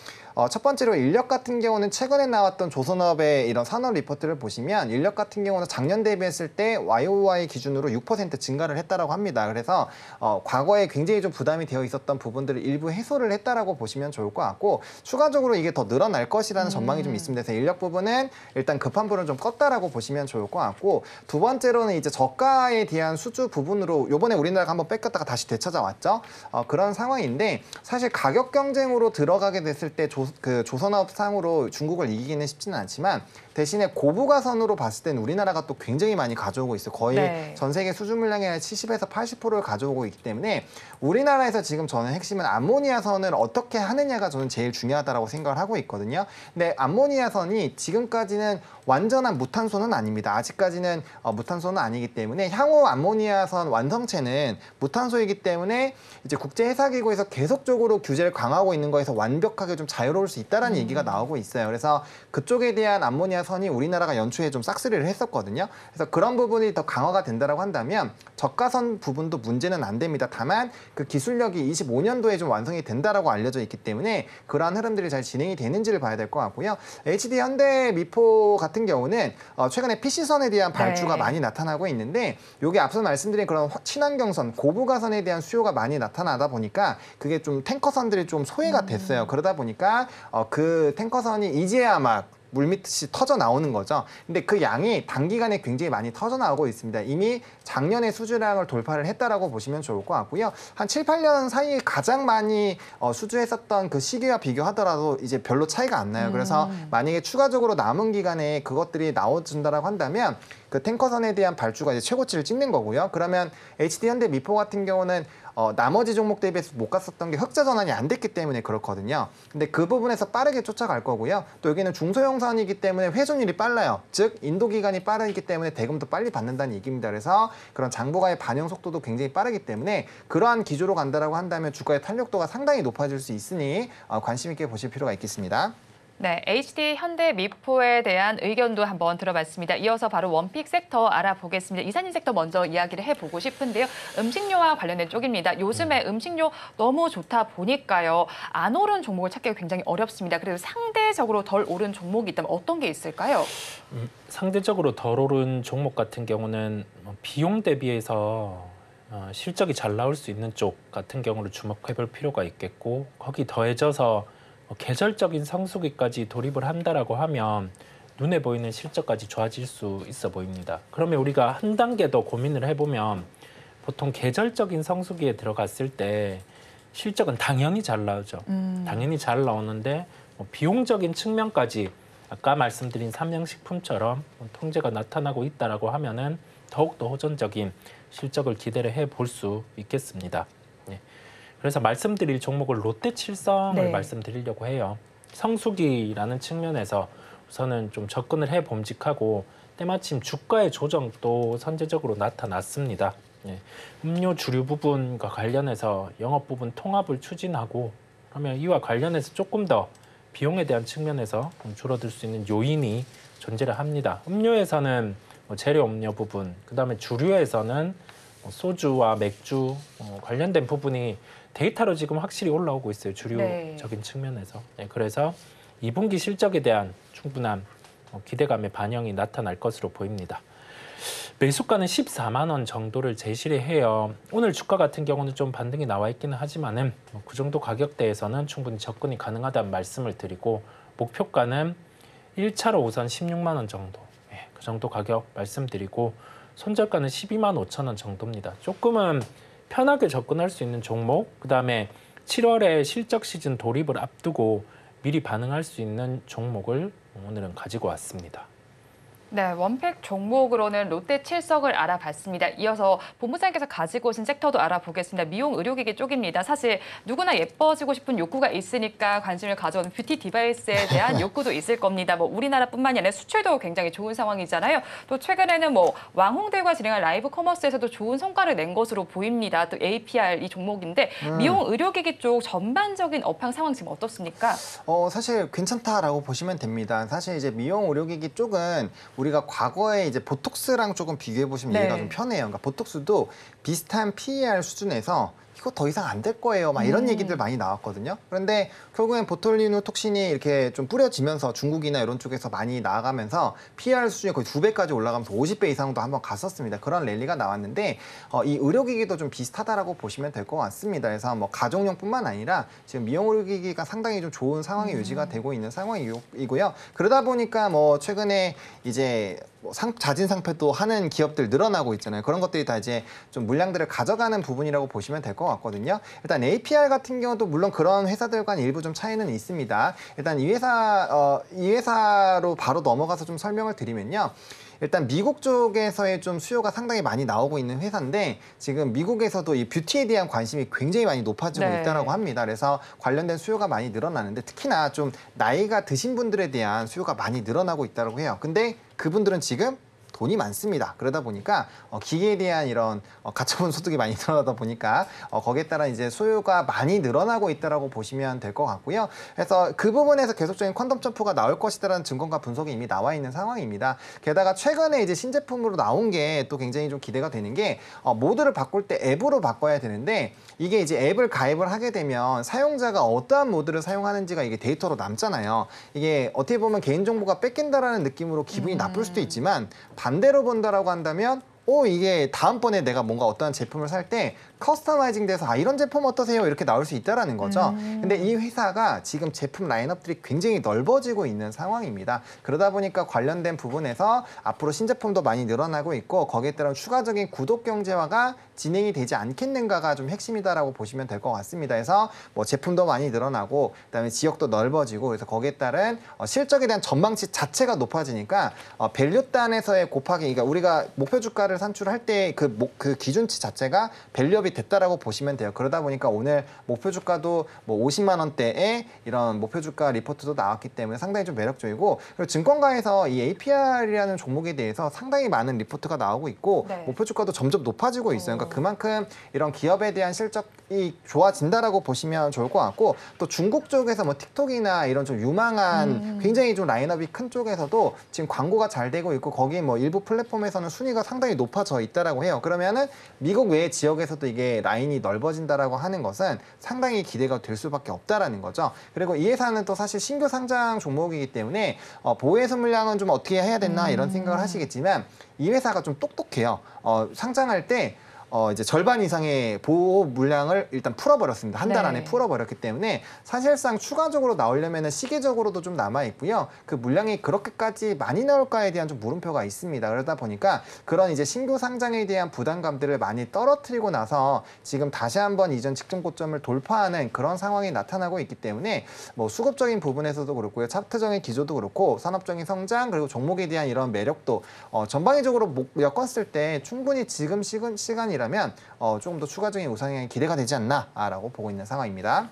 첫 번째로 인력 같은 경우는 최근에 나왔던 조선업의 이런 산업 리포트를 보시면 인력 같은 경우는 작년 대비했을 때 YOY 기준으로 6% 증가를 했다라고 합니다. 그래서 과거에 굉장히 좀 부담이 되어 있었던 부분들을 일부 해소를 했다라고 보시면 좋을 것 같고 추가적으로 이게 더 늘어날 것이라는 전망이 좀 있습니다. 그래서 인력 부분은 일단 급한 불은 좀 껐다라고 보시면 좋을 것 같고 두 번째로는 이제 저가에 대한 수주 부분으로 요번에 우리나라가 한번 뺏겼다가 다시 되찾아왔죠. 그런 상황인데 사실 가격 경쟁으로 들어가게 됐을 때 조선업상으로 중국을 이기기는 쉽지는 않지만 대신에 고부가선으로 봤을 때는 우리나라가 또 굉장히 많이 가져오고 있어요. 거의 네. 전 세계 수주 물량의 70에서 80%를 가져오고 있기 때문에 우리나라에서 지금 저는 핵심은 암모니아선을 어떻게 하느냐가 저는 제일 중요하다고 생각을 하고 있거든요. 근데 암모니아선이 지금까지는 완전한 무탄소는 아닙니다. 아직까지는 무탄소는 아니기 때문에 향후 암모니아선 완성체는 무탄소이기 때문에 이제 국제해사기구에서 계속적으로 규제를 강화하고 있는 거에서 완벽하게 좀 자유로울 수 있다라는 얘기가 나오고 있어요. 그래서 그쪽에 대한 암모니아선이 우리나라가 연초에 좀 싹쓸이를 했었거든요. 그래서 그런 부분이 더 강화가 된다라고 한다면 저가선 부분도 문제는 안 됩니다. 다만 그 기술력이 25년도에 좀 완성이 된다라고 알려져 있기 때문에 그러한 흐름들이 잘 진행이 되는지를 봐야 될 것 같고요. HD 현대 미포 같은 경우는 최근에 PC선에 대한 발주가 네. 많이 나타나고 있는데 이게 앞서 말씀드린 그런 친환경선, 고부가선에 대한 수요가 많이 나타나다 보니까 그게 좀 탱커선들이 좀 소외가 됐어요. 그러다 보니까 그 탱커선이 이제야 막 물밑이 터져 나오는 거죠. 근데 그 양이 단기간에 굉장히 많이 터져 나오고 있습니다. 이미 작년에 수주량을 돌파를 했다라고 보시면 좋을 것 같고요. 한 7, 8년 사이에 가장 많이 수주했었던 그 시기와 비교하더라도 이제 별로 차이가 안 나요. 그래서 만약에 추가적으로 남은 기간에 그것들이 나와준다라고 한다면 그 탱커선에 대한 발주가 이제 최고치를 찍는 거고요. 그러면 HD 현대 미포 같은 경우는 나머지 종목 대비해서 못 갔었던 게 흑자 전환이 안 됐기 때문에 그렇거든요. 근데 그 부분에서 빠르게 쫓아갈 거고요. 또 여기는 중소형선이기 때문에 회전율이 빨라요. 즉 인도 기간이 빠르기 때문에 대금도 빨리 받는다는 얘기입니다. 그래서 그런 장부가의 반영 속도도 굉장히 빠르기 때문에 그러한 기조로 간다라고 한다면 주가의 탄력도가 상당히 높아질 수 있으니 관심 있게 보실 필요가 있겠습니다. 네, HD 현대 미포에 대한 의견도 한번 들어봤습니다. 이어서 바로 원픽 섹터 알아보겠습니다. 이사님 섹터 먼저 이야기를 해보고 싶은데요. 음식료와 관련된 쪽입니다. 요즘에 음식료 너무 좋다 보니까요. 안 오른 종목을 찾기가 굉장히 어렵습니다. 그래도 상대적으로 덜 오른 종목이 있다면 어떤 게 있을까요? 상대적으로 덜 오른 종목 같은 경우는 비용 대비해서 실적이 잘 나올 수 있는 쪽 같은 경우를 주목해 볼 필요가 있겠고 거기 더해져서 계절적인 성수기까지 돌입을 한다라고 하면 눈에 보이는 실적까지 좋아질 수 있어 보입니다. 그러면 우리가 한 단계 더 고민을 해보면 보통 계절적인 성수기에 들어갔을 때 실적은 당연히 잘 나오죠. 당연히 잘 나오는데 비용적인 측면까지 아까 말씀드린 삼양식품처럼 통제가 나타나고 있다라고 하면은 더욱더 호전적인 실적을 기대를 해볼 수 있겠습니다. 네. 그래서 말씀드릴 종목을 롯데칠성을 네. 말씀드리려고 해요. 성수기라는 측면에서 우선은 좀 접근을 해봄직하고 때마침 주가의 조정도 선제적으로 나타났습니다. 예. 음료 주류 부분과 관련해서 영업 부분 통합을 추진하고 그러면 이와 관련해서 조금 더 비용에 대한 측면에서 줄어들 수 있는 요인이 존재를 합니다. 음료에서는 재료 음료 부분, 그다음에 주류에서는 소주와 맥주 관련된 부분이 데이터로 지금 확실히 올라오고 있어요. 주류적인 측면에서. 네, 그래서 2분기 실적에 대한 충분한 기대감의 반영이 나타날 것으로 보입니다. 매수가는 14만 원 정도를 제시를 해요. 오늘 주가 같은 경우는 좀 반등이 나와 있기는 하지만은 그 정도 가격대에서는 충분히 접근이 가능하다는 말씀을 드리고 목표가는 1차로 우선 16만 원 정도. 네, 그 정도 가격 말씀드리고 손절가는 12만 5천 원 정도입니다. 조금은 편하게 접근할 수 있는 종목, 그다음에 7월에 실적 시즌 돌입을 앞두고 미리 반응할 수 있는 종목을 오늘은 가지고 왔습니다. 네, 원팩 종목으로는 롯데칠성을 알아봤습니다. 이어서 본부장님께서 가지고 오신 섹터도 알아보겠습니다. 미용 의료기기 쪽입니다. 사실 누구나 예뻐지고 싶은 욕구가 있으니까 관심을 가져오는 뷰티 디바이스에 대한 욕구도 있을 겁니다. 뭐 우리나라뿐만이 아니라 수출도 굉장히 좋은 상황이잖아요. 또 최근에는 뭐 왕홍들과 진행한 라이브 커머스에서도 좋은 성과를 낸 것으로 보입니다. 또 APR 이 종목인데 미용 의료기기 쪽 전반적인 업황 상황 지금 어떻습니까? 사실 괜찮다라고 보시면 됩니다. 사실 이제 미용 의료기기 쪽은 우리가 과거에 이제 보톡스랑 조금 비교해 보시면 네. 이해가 좀 편해요. 그러니까 보톡스도 비슷한 PER 수준에서 이거 더 이상 안 될 거예요. 막 이런 얘기들 많이 나왔거든요. 그런데 결국엔 보톨리누 톡신이 이렇게 좀 뿌려지면서 중국이나 이런 쪽에서 많이 나아가면서 PR 수준이 거의 2배까지 올라가면서 50배 이상도 한번 갔었습니다. 그런 랠리가 나왔는데 이 의료기기도 좀 비슷하다라고 보시면 될 것 같습니다. 그래서 뭐 가정용뿐만 아니라 지금 미용 의료기기가 상당히 좀 좋은 상황이 유지가 되고 있는 상황이고요. 그러다 보니까 뭐 최근에 이제 뭐 자진 상폐도 하는 기업들 늘어나고 있잖아요. 그런 것들이 다 이제 좀 물량들을 가져가는 부분이라고 보시면 될 것 같거든요. 일단 APR 같은 경우도 물론 그런 회사들과는 일부 좀 차이는 있습니다. 일단 이 회사로 바로 넘어가서 좀 설명을 드리면요. 일단 미국 쪽에서의 좀 수요가 상당히 많이 나오고 있는 회사인데 지금 미국에서도 이 뷰티에 대한 관심이 굉장히 많이 높아지고 있다라고 합니다. 그래서 관련된 수요가 많이 늘어나는데 특히나 좀 나이가 드신 분들에 대한 수요가 많이 늘어나고 있다고 해요. 근데 그분들은 지금 돈이 많습니다. 그러다 보니까 기계에 대한 이런 가처분 소득이 많이 늘어나다 보니까 거기에 따라 이제 수요가 많이 늘어나고 있다라고 보시면 될 것 같고요. 그래서 그 부분에서 계속적인 퀀텀 점프가 나올 것이다라는 증거과 분석이 이미 나와 있는 상황입니다. 게다가 최근에 이제 신제품으로 나온 게 또 굉장히 좀 기대가 되는 게 모드를 바꿀 때 앱으로 바꿔야 되는데 이게 이제 앱을 가입을 하게 되면 사용자가 어떠한 모드를 사용하는지가 이게 데이터로 남잖아요. 이게 어떻게 보면 개인정보가 뺏긴다라는 느낌으로 기분이 나쁠 수도 있지만 반대로 본다라고 한다면 이게 다음번에 내가 뭔가 어떠한 제품을 살 때 커스터마이징 돼서 이런 제품 어떠세요? 이렇게 나올 수 있다라는 거죠. 근데 이 회사가 지금 제품 라인업들이 굉장히 넓어지고 있는 상황입니다. 그러다 보니까 관련된 부분에서 앞으로 신제품도 많이 늘어나고 있고 거기에 따른 추가적인 구독 경제화가 진행이 되지 않겠는가가 좀 핵심이다라고 보시면 될 것 같습니다. 그래서 뭐 제품도 많이 늘어나고 그다음에 지역도 넓어지고 그래서 거기에 따른 실적에 대한 전망치 자체가 높아지니까 밸류단에서의 곱하기 그러니까 우리가 목표 주가를 산출할 때 그 기준치 자체가 밸류업이 됐다라고 보시면 돼요. 그러다 보니까 오늘 목표 주가도 뭐 50만 원대의 이런 목표 주가 리포트도 나왔기 때문에 상당히 좀 매력적이고 그리고 증권가에서 이 APR이라는 종목에 대해서 상당히 많은 리포트가 나오고 있고 목표 주가도 점점 높아지고 있어요. 그러니까 그만큼 이런 기업에 대한 실적이 좋아진다라고 보시면 좋을 것 같고 또 중국 쪽에서 뭐 틱톡이나 이런 좀 유망한 굉장히 좀 라인업이 큰 쪽에서도 지금 광고가 잘 되고 있고 거기 뭐 일부 플랫폼에서는 순위가 상당히 높아져 있다라고 해요. 그러면은 미국 외 지역에서도 이게 라인이 넓어진다라고 하는 것은 상당히 기대가 될 수밖에 없다라는 거죠. 그리고 이 회사는 또 사실 신규 상장 종목이기 때문에 보유해소 물량은 좀 어떻게 해야 되나 이런 생각을 하시겠지만 이 회사가 좀 똑똑해요. 상장할 때 이제 절반 이상의 보호 물량을 일단 풀어버렸습니다. 한 달 안에 풀어버렸기 때문에 사실상 추가적으로 나오려면 시기적으로도 좀 남아있고요. 그 물량이 그렇게까지 많이 나올까에 대한 좀 물음표가 있습니다. 그러다 보니까 그런 이제 신규 상장에 대한 부담감들을 많이 떨어뜨리고 나서 지금 다시 한번 이전 직전 고점을 돌파하는 그런 상황이 나타나고 있기 때문에 뭐 수급적인 부분에서도 그렇고요. 차트적인 기조도 그렇고 산업적인 성장 그리고 종목에 대한 이런 매력도 전방위적으로 엮었을 때 충분히 지금 시간이라면 조금 더 추가적인 우상향이 기대가 되지 않나라고 보고 있는 상황입니다.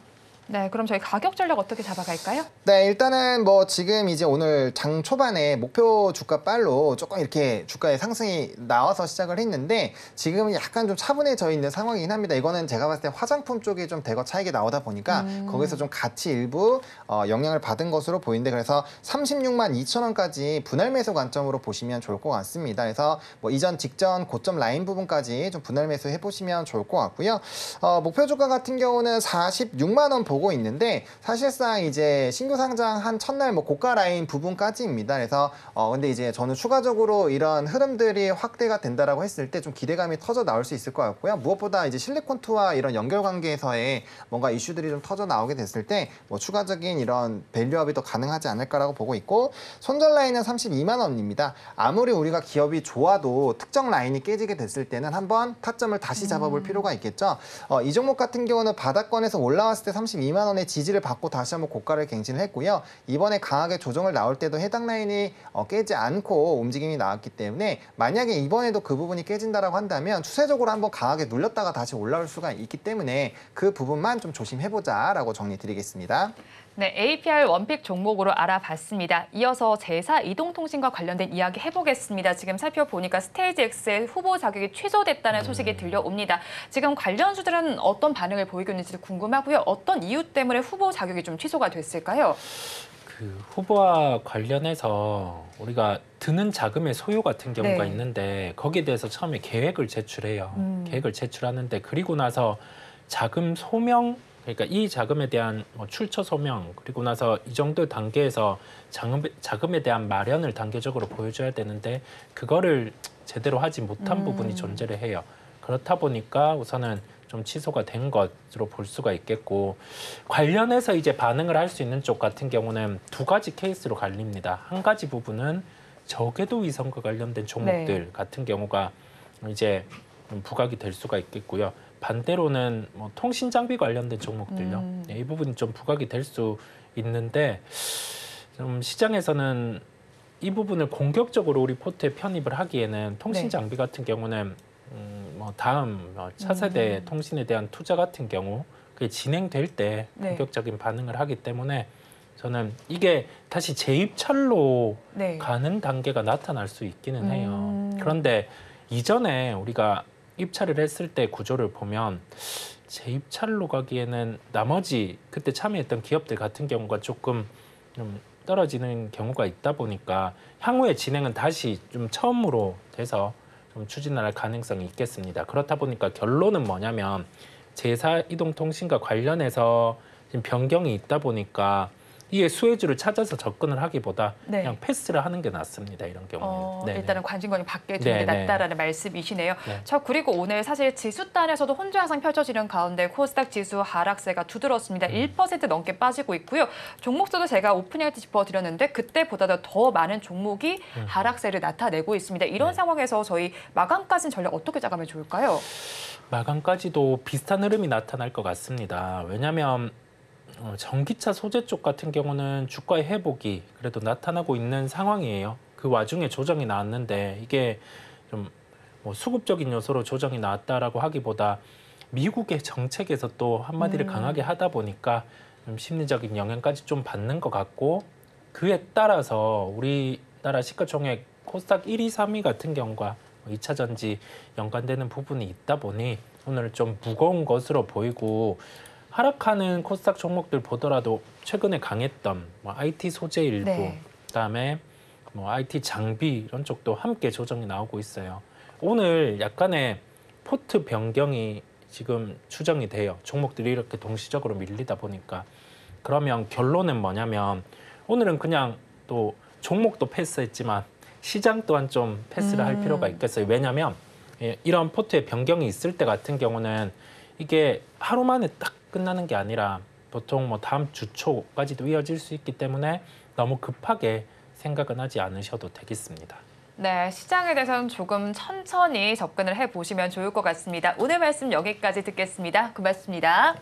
네, 그럼 저희 가격 전략 어떻게 잡아갈까요? 네, 일단은 뭐 지금 이제 오늘 장 초반에 목표 주가 빨로 조금 이렇게 주가의 상승이 나와서 시작을 했는데 지금은 약간 좀 차분해져 있는 상황이긴 합니다. 이거는 제가 봤을 때 화장품 쪽에 좀 대거 차익이 나오다 보니까 거기서 좀 같이 일부 영향을 받은 것으로 보이는데 그래서 36만 2천 원까지 분할 매수 관점으로 보시면 좋을 것 같습니다. 그래서 뭐 이전 직전 고점 라인 부분까지 좀 분할 매수 해보시면 좋을 것 같고요. 목표 주가 같은 경우는 46만 원 보고 있는데 사실상 이제 신규 상장한 첫날 뭐 고가 라인 부분까지입니다. 그래서 근데 이제 저는 추가적으로 이런 흐름들이 확대가 된다라고 했을 때 좀 기대감이 터져 나올 수 있을 것 같고요. 무엇보다 이제 실리콘투와 이런 연결 관계에서의 뭔가 이슈들이 좀 터져 나오게 됐을 때 뭐 추가적인 이런 밸류업이 더 가능하지 않을까라고 보고 있고 손절 라인은 32만 원입니다. 아무리 우리가 기업이 좋아도 특정 라인이 깨지게 됐을 때는 한번 타점을 다시 잡아볼 필요가 있겠죠. 이 종목 같은 경우는 바닥권에서 올라왔을 때 32만 원의 지지를 받고 다시 한번 고가를 갱신을 했고요. 이번에 강하게 조정을 나올 때도 해당 라인이 깨지 않고 움직임이 나왔기 때문에 만약에 이번에도 그 부분이 깨진다라고 한다면 추세적으로 한번 강하게 눌렸다가 다시 올라올 수가 있기 때문에 그 부분만 좀 조심해보자라고 정리드리겠습니다. 네, APR 원픽 종목으로 알아봤습니다. 이어서 제사 이동통신과 관련된 이야기 해보겠습니다. 지금 살펴보니까 스테이지 X의 후보 자격이 취소됐다는 소식이 들려옵니다. 지금 관련주들은 어떤 반응을 보이고 있는지 궁금하고요. 어떤 이유 때문에 후보 자격이 좀 취소가 됐을까요? 그 후보와 관련해서 우리가 드는 자금의 소요 같은 경우가 있는데 거기에 대해서 처음에 계획을 제출해요. 계획을 제출하는데 그리고 나서 자금 소명, 그러니까 이 자금에 대한 출처 소명, 그리고 나서 이 정도 단계에서 자금에 대한 마련을 단계적으로 보여줘야 되는데 그거를 제대로 하지 못한 부분이 존재를 해요. 그렇다 보니까 우선은 좀 취소가 된 것으로 볼 수가 있겠고, 관련해서 이제 반응을 할 수 있는 쪽 같은 경우는 두 가지 케이스로 갈립니다. 한 가지 부분은 저궤도 위성과 관련된 종목들 네. 같은 경우가 이제 부각이 될 수가 있겠고요. 반대로는 뭐 통신 장비 관련된 종목들요. 네, 이 부분이 좀 부각이 될 수 있는데 좀 시장에서는 이 부분을 공격적으로 우리 포트에 편입을 하기에는 통신 장비 같은 경우는 뭐 다음 차세대 통신에 대한 투자 같은 경우 그게 진행될 때 네. 본격적인 반응을 하기 때문에 저는 이게 다시 재입찰로 네. 가는 단계가 나타날 수 있기는 해요. 그런데 이전에 우리가 입찰을 했을 때 구조를 보면 재입찰로 가기에는 나머지 그때 참여했던 기업들 같은 경우가 조금 좀 떨어지는 경우가 있다 보니까 향후의 진행은 다시 좀 처음으로 돼서 좀 추진을 할 가능성이 있겠습니다. 그렇다 보니까 결론은 뭐냐면 제4 이동통신과 관련해서 지금 변경이 있다 보니까 이게 수혜주를 찾아서 접근을 하기보다 네. 그냥 패스를 하는 게 낫습니다. 이런 경우는. 네네. 일단은 관심권이 받게 두는 게 네네. 낫다라는 말씀이시네요. 네. 저 그리고 오늘 사실 지수단에서도 혼조 양상 펼쳐지는 가운데 코스닥 지수 하락세가 두드러졌습니다. 1% 넘게 빠지고 있고요. 종목수도 제가 오프닝 때 짚어드렸는데 그때보다도 더 많은 종목이 하락세를 나타내고 있습니다. 이런 네. 상황에서 저희 마감까지는 전략 어떻게 짜가면 좋을까요? 마감까지도 비슷한 흐름이 나타날 것 같습니다. 왜냐하면 전기차 소재 쪽 같은 경우는 주가의 회복이 그래도 나타나고 있는 상황이에요. 그 와중에 조정이 나왔는데 이게 좀 뭐 수급적인 요소로 조정이 나왔다라고 하기보다 미국의 정책에서 또 한마디를 강하게 하다 보니까 좀 심리적인 영향까지 좀 받는 것 같고, 그에 따라서 우리나라 시가총액 코스닥 1위, 3위 같은 경우가 2차 전지 연관되는 부분이 있다 보니 오늘 좀 무거운 것으로 보이고, 하락하는 코스닥 종목들 보더라도 최근에 강했던 뭐 IT 소재 일부, 네. 그다음에 뭐 IT 장비 이런 쪽도 함께 조정이 나오고 있어요. 오늘 약간의 포트 변경이 지금 추정이 돼요. 종목들이 이렇게 동시적으로 밀리다 보니까. 그러면 결론은 뭐냐면 오늘은 그냥 또 종목도 패스했지만 시장 또한 좀 패스를 할 필요가 있겠어요. 왜냐하면 이런 포트의 변경이 있을 때 같은 경우는 이게 하루 만에 딱 끝나는 게 아니라 보통 뭐 다음 주 초까지도 이어질 수 있기 때문에 너무 급하게 생각은 하지 않으셔도 되겠습니다. 네, 시장에 대해서는 조금 천천히 접근을 해보시면 좋을 것 같습니다. 오늘 말씀 여기까지 듣겠습니다. 고맙습니다.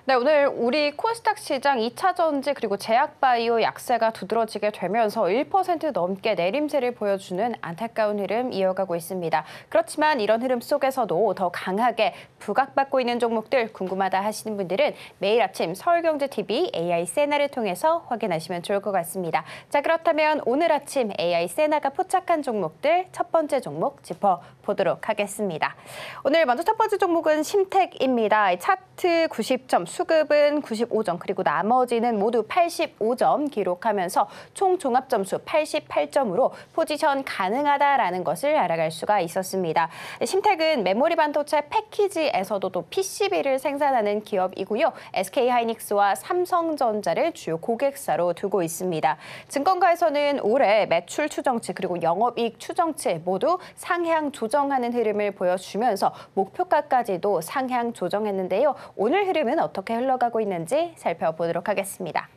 네, 오늘 우리 코스닥 시장 2차 전지 그리고 제약바이오 약세가 두드러지게 되면서 1% 넘게 내림세를 보여주는 안타까운 흐름 이어가고 있습니다. 그렇지만 이런 흐름 속에서도 더 강하게 부각받고 있는 종목들 궁금하다 하시는 분들은 매일 아침 서울경제TV AI 세나를 통해서 확인하시면 좋을 것 같습니다. 자, 그렇다면 오늘 아침 AI 세나가 포착한 종목들 첫 번째 종목 짚어보도록 하겠습니다. 오늘 먼저 첫 번째 종목은 심택입니다. 차트 90점 수급은 95점, 그리고 나머지는 모두 85점 기록하면서 총 종합 점수 88점으로 포지션 가능하다라는 것을 알아갈 수가 있었습니다. 심택은 메모리 반도체 패키지에서도 또 PCB를 생산하는 기업이고요. SK하이닉스와 삼성전자를 주요 고객사로 두고 있습니다. 증권가에서는 올해 매출 추정치 그리고 영업이익 추정치 모두 상향 조정하는 흐름을 보여주면서 목표가까지도 상향 조정했는데요. 오늘 흐름은 어떻게 흘러가고 있는지 살펴보도록 하겠습니다.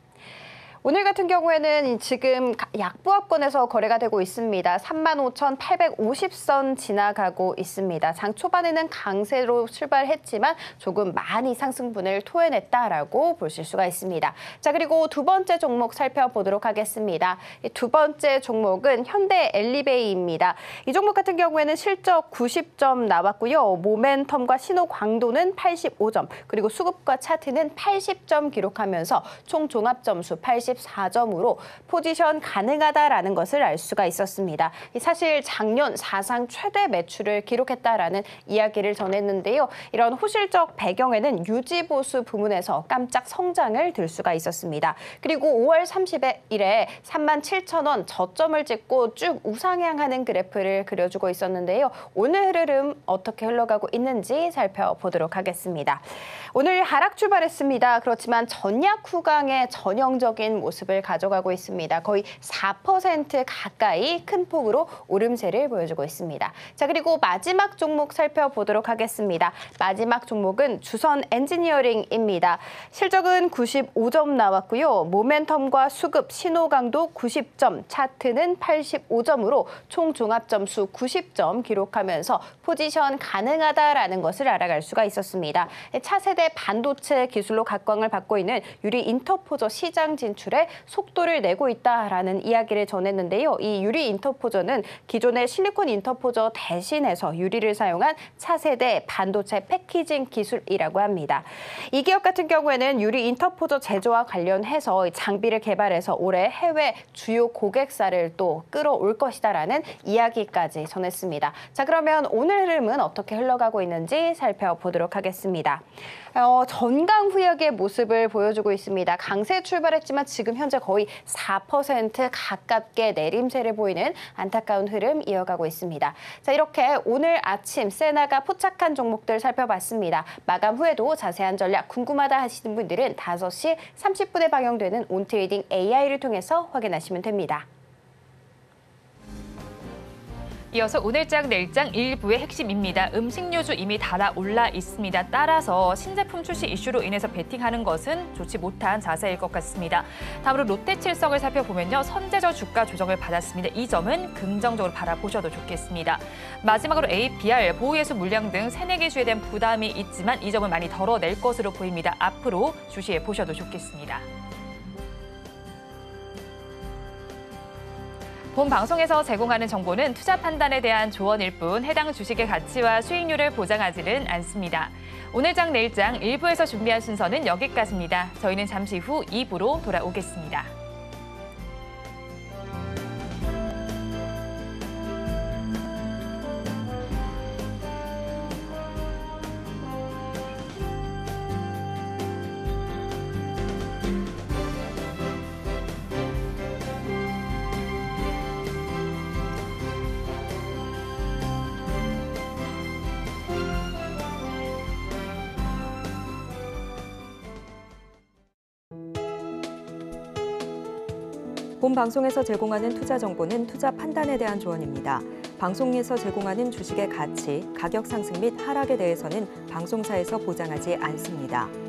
오늘 같은 경우에는 지금 약보합권에서 거래가 되고 있습니다. 35,850선 지나가고 있습니다. 장 초반에는 강세로 출발했지만 조금 많이 상승분을 토해냈다라고 보실 수가 있습니다. 자, 그리고 두 번째 종목 살펴보도록 하겠습니다. 두 번째 종목은 현대 엘리베이입니다. 이 종목 같은 경우에는 실적 90점 나왔고요. 모멘텀과 신호 광도는 85점, 그리고 수급과 차트는 80점 기록하면서 총 종합 점수 84점으로 포지션 가능하다라는 것을 알 수가 있었습니다. 사실 작년 사상 최대 매출을 기록했다라는 이야기를 전했는데요. 이런 호실적 배경에는 유지보수 부문에서 깜짝 성장을 들 수가 있었습니다. 그리고 5월 30일에 37,000원 저점을 찍고 쭉 우상향하는 그래프를 그려주고 있었는데요. 오늘 흐름 어떻게 흘러가고 있는지 살펴보도록 하겠습니다. 오늘 하락 출발했습니다. 그렇지만 전약 후강의 전형적인 모습을 가져가고 있습니다. 거의 4% 가까이 큰 폭으로 오름세를 보여주고 있습니다. 자, 그리고 마지막 종목 살펴보도록 하겠습니다. 마지막 종목은 주선 엔지니어링입니다. 실적은 95점 나왔고요. 모멘텀과 수급, 신호 강도 90점, 차트는 85점으로 총 종합 점수 90점 기록하면서 포지션 가능하다라는 것을 알아갈 수가 있었습니다. 차세대 반도체 기술로 각광을 받고 있는 유리 인터포저 시장 진출에 속도를 내고 있다라는 이야기를 전했는데요. 이 유리 인터포저는 기존의 실리콘 인터포저 대신해서 유리를 사용한 차세대 반도체 패키징 기술이라고 합니다. 이 기업 같은 경우에는 유리 인터포저 제조와 관련해서 장비를 개발해서 올해 해외 주요 고객사를 또 끌어올 것이다라는 이야기까지 전했습니다. 자, 그러면 오늘 흐름은 어떻게 흘러가고 있는지 살펴보도록 하겠습니다. 전강후약의 모습을 보여주고 있습니다. 강세 출발했지만 지금 현재 거의 4% 가깝게 내림세를 보이는 안타까운 흐름 이어가고 있습니다. 자, 이렇게 오늘 아침 세나가 포착한 종목들 살펴봤습니다. 마감 후에도 자세한 전략 궁금하다 하시는 분들은 5시 30분에 방영되는 온트레이딩 AI를 통해서 확인하시면 됩니다. 이어서 오늘장 내일장 일부의 핵심입니다. 음식료주 이미 달아올라 있습니다. 따라서 신제품 출시 이슈로 인해서 베팅하는 것은 좋지 못한 자세일 것 같습니다. 다음으로 롯데칠성을 살펴보면요. 선제적 주가 조정을 받았습니다. 이 점은 긍정적으로 바라보셔도 좋겠습니다. 마지막으로 APR, 보호예수 물량 등 새내기 주에 대한 부담이 있지만 이 점은 많이 덜어낼 것으로 보입니다. 앞으로 주시해 보셔도 좋겠습니다. 본 방송에서 제공하는 정보는 투자 판단에 대한 조언일 뿐 해당 주식의 가치와 수익률을 보장하지는 않습니다. 오늘장 내일장 1부에서 준비한 순서는 여기까지입니다. 저희는 잠시 후 2부로 돌아오겠습니다. 본 방송에서 제공하는 투자 정보는 투자 판단에 대한 조언입니다. 방송에서 제공하는 주식의 가치, 가격 상승 및 하락에 대해서는 방송사에서 보장하지 않습니다.